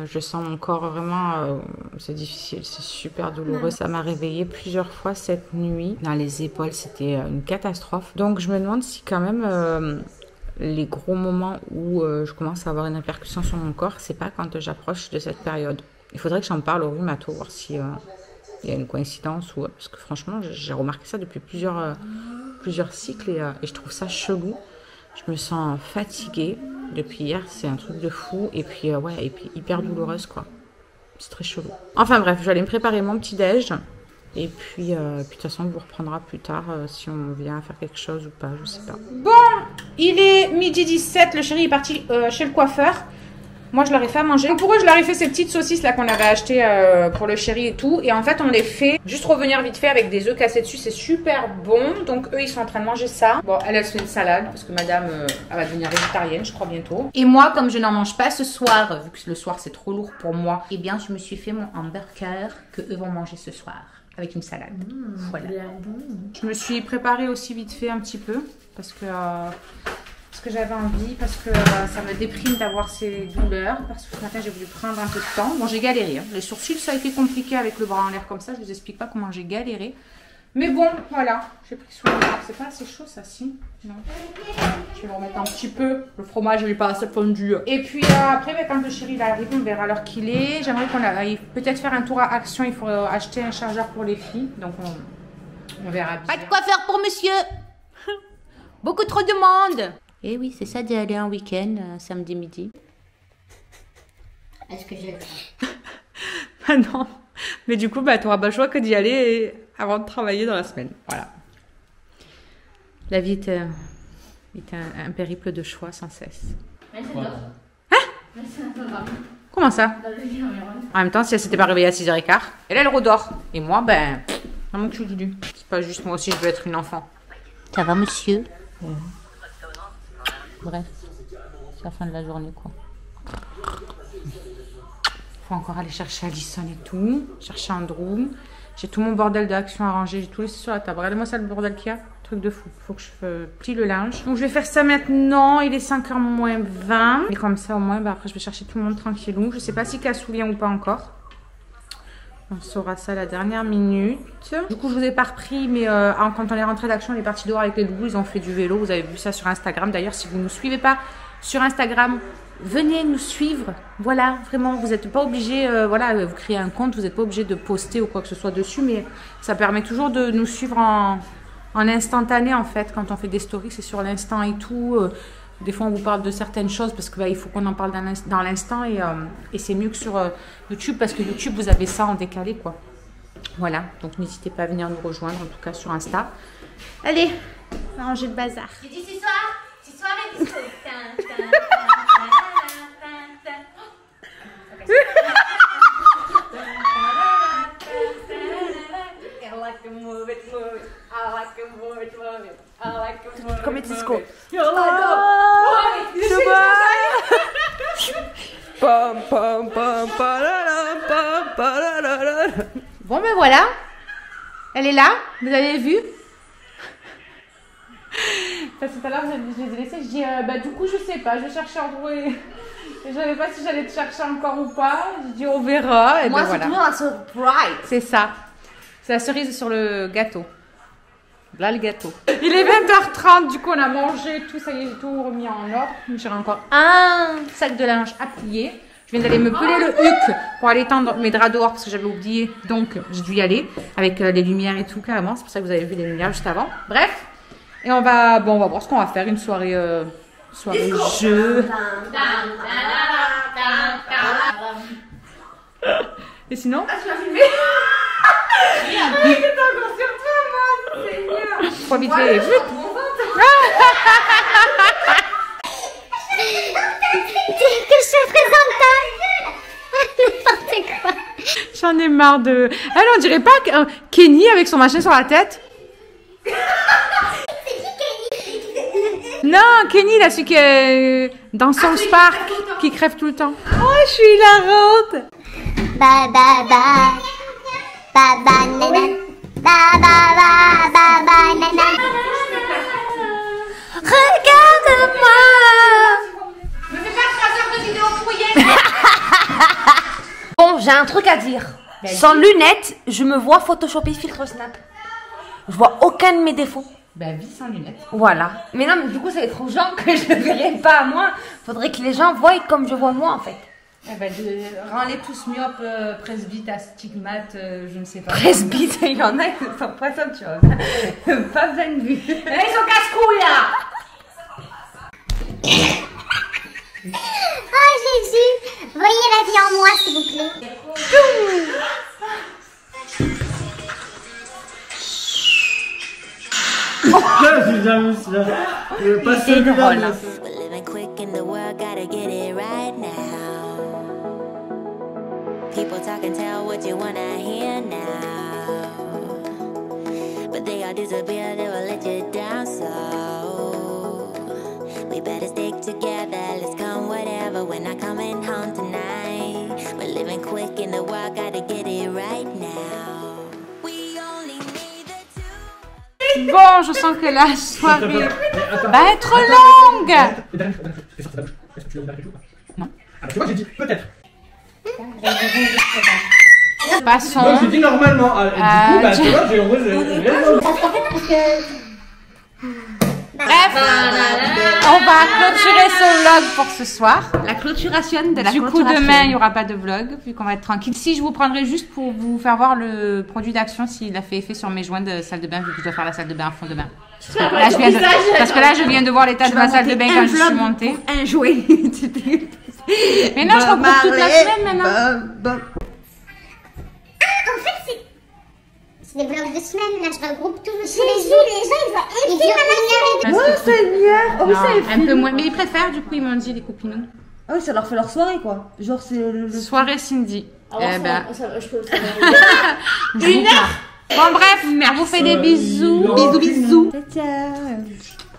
je sens mon corps vraiment, c'est difficile, c'est super douloureux. Ça m'a réveillée plusieurs fois cette nuit. Dans les épaules, c'était une catastrophe. Donc je me demande si quand même les gros moments où je commence à avoir une répercussion sur mon corps, c'est pas quand j'approche de cette période. Il faudrait que j'en parle au rhumato, voir si il y a une coïncidence ou parce que franchement, j'ai remarqué ça depuis plusieurs cycles et je trouve ça chelou. Je me sens fatiguée depuis hier, c'est un truc de fou et puis et puis hyper douloureuse quoi. C'est très chelou. Enfin bref, je vais aller me préparer mon petit déj et puis de toute façon on vous reprendra plus tard si on vient faire quelque chose ou pas, je sais pas. Bon, il est 12h17, le chéri est parti chez le coiffeur. Moi, je leur ai fait à manger. Donc, pour eux, je leur ai fait ces petites saucisses là qu'on avait achetées pour le chéri et tout. Et en fait, on les fait juste revenir vite fait avec des œufs cassés dessus. C'est super bon. Donc, eux, ils sont en train de manger ça. Bon, elle se fait une salade parce que madame, elle va devenir végétarienne, je crois, bientôt. Et moi, comme je n'en mange pas ce soir, vu que le soir, c'est trop lourd pour moi, eh bien, je me suis fait mon hamburger que eux vont manger ce soir avec une salade. Voilà. Je me suis préparée aussi vite fait un petit peu parce que j'avais envie, parce que ça me déprime d'avoir ces douleurs, parce que ce matin j'ai voulu prendre un peu de temps. Bon, j'ai galéré, hein. Les sourcils ça a été compliqué avec le bras en l'air comme ça, je vous explique pas comment j'ai galéré. Mais bon, voilà, j'ai pris soin. C'est pas assez chaud ça, si? Non. Je vais le remettre un petit peu, le fromage il est pas assez fondu. Et puis après, quand le chéri il arrive, on verra l'heure qu'il est. J'aimerais qu'on aille peut-être faire un tour à Action, il faut acheter un chargeur pour les filles, donc on verra bien. Pas de coiffeur pour monsieur. Beaucoup trop de monde. Eh oui, c'est ça d'y aller un week-end, samedi midi. Est-ce que j'ai le temps? Ah non, mais du coup, tu n'auras pas le choix que d'y aller avant de travailler dans la semaine. Voilà. La vie est un périple de choix sans cesse. Hein? Comment ça? En même temps, si elle s'était pas réveillée à 6h15, elle redort. Et moi, vraiment que je suis du. C'est pas juste moi aussi, je veux être une enfant. Ça va, monsieur? Bref, c'est la fin de la journée, quoi. Faut encore aller chercher Alison et tout, chercher Andrew. J'ai tout mon bordel d'Action à ranger, j'ai tout laissé sur la table. Regardez-moi ça, le bordel qu'il y a. Truc de fou. Faut que je plie le linge. Donc je vais faire ça maintenant. Il est 5h moins 20. Et comme ça, au moins, après, je vais chercher tout le monde tranquillou. Je sais pas si Cassou vient ou pas encore. On saura ça à la dernière minute. Du coup, je vous ai pas repris, mais quand on est rentré d'action, on est parti dehors avec les loups. Ils ont fait du vélo. Vous avez vu ça sur Instagram. D'ailleurs, si vous ne nous suivez pas sur Instagram, venez nous suivre. Voilà, vraiment, vous n'êtes pas obligé, voilà, vous créez un compte, vous n'êtes pas obligé de poster ou quoi que ce soit dessus, mais ça permet toujours de nous suivre en instantané, en fait. Quand on fait des stories, c'est sur l'instant et tout. Des fois, on vous parle de certaines choses parce qu'il faut qu'on en parle dans l'instant et c'est mieux que sur YouTube parce que YouTube, vous avez ça en décalé, quoi. Voilà, donc n'hésitez pas à venir nous rejoindre, en tout cas sur Insta. Allez, on va ranger le bazar. J'ai dit ce soir et disco. Comme les disco. Bon ben voilà, elle est là, vous avez vu. Parce que tout à l'heure je les ai laissés, je dis bah du coup je sais pas, je vais chercher à trouver. Je savais pas si j'allais te chercher encore ou pas. Je dis on verra. Et moi ben, c'est voilà. toujours un surprise. C'est ça. C'est la cerise sur le gâteau. Là le gâteau. Il est 20h30, du coup on a mangé tout, ça y est, j'ai tout remis en ordre. J'ai encore un sac de linge à plier. Je viens d'aller me peler le huc pour aller tendre mes draps dehors parce que j'avais oublié. Donc j'ai dû y aller avec les lumières et tout carrément. C'est pour ça que vous avez vu les lumières juste avant. Bref. Et on va voir ce qu'on va faire. Une soirée jeu. Et sinon tu vas filmer. C'est encore sur toi, moi, Seigneur. Faut vite les vite. Que je te présente pas. N'importe quoi. J'en ai marre de... Elle, on dirait pas Kenny avec son machin sur la tête. Non, Kenny, là, celui qui est dans South Park, qui crève tout le temps. Oh, je suis hilarante. Ba ba ba. Ba ba nana. Ba ba ba ba ba nana. Regarde-moi. Me fais pas 3 heures de vidéo pourriée. Bon, j'ai un truc à dire. Sans lunettes, je me vois photoshopper filtre Snap. Je vois aucun de mes défauts. Bah, vie sans lunettes. Voilà. Mais non, mais du coup, ça va être aux gens que je ne verrai pas à moi. Faudrait que les gens voient comme je vois moi, en fait. Eh ben, rends-les tous myopes, presbytes, astigmates, je ne sais pas. Presbyte, il y en a qui sont pas ça, tu vois. Pas besoin de vue. Ils sont casse-couilles, là. Oh Jésus, voyez la vie en moi s'il vous plaît. J'ai jamais ça. Pas celui-là, mais ça. We're living quick in the world, gotta get it right now. People talk and tell what you wanna hear now. But they all disappear, they will let you down, so we better stick together, let's come whatever, we're not coming home tonight. We're living quick in the world, gotta get it right now. We only need the two. Bon, je sens que la soirée va être longue. Non. Ah, tu vois, j'ai dit peut-être. Passons. Non, j'ai dit normalement. Du coup, bah, tu vois, j'ai raison. Bref, on va clôturer ce vlog pour ce soir. La clôturation de la Du coup, clôturation. demain, il n'y aura pas de vlog, vu qu'on va être tranquille. Si, je vous prendrai juste pour vous faire voir le produit d'action, s'il a fait effet sur mes joints de salle de bain, vu que je dois faire la salle de bain à fond de bain. Parce que là, je viens de voir l'état de ma salle de bain quand je suis montée. Un jouet. Mais non, je regroupe toute la semaine maintenant. En fait c'est des vlogs de semaine, là je regroupe tout chez les jours, les gens ils voient une Oh, Seigneur. Non, un peu moins. Mais ils préfèrent, du coup, ils m'ont dit, les copinous. Ah oui, ça leur fait leur soirée, quoi. Genre, c'est le... Soirée Cindy. Eh ben, je peux le faire. une heure. Bon, bref, on vous fait des bisous. Bisous, bisous. Ciao.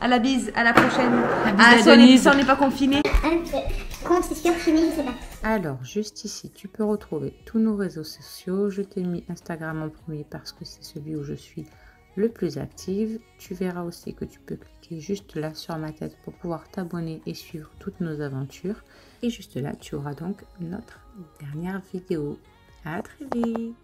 À la bise, à la prochaine. À si on n'est pas confiné. compte, c'est sûr, fini, je sais pas. Alors, juste ici, tu peux retrouver tous nos réseaux sociaux. Je t'ai mis Instagram en premier parce que c'est celui où je suis le plus active. Tu verras aussi que tu peux cliquer juste là sur ma tête pour pouvoir t'abonner et suivre toutes nos aventures. Et juste là, tu auras donc notre dernière vidéo. À très vite!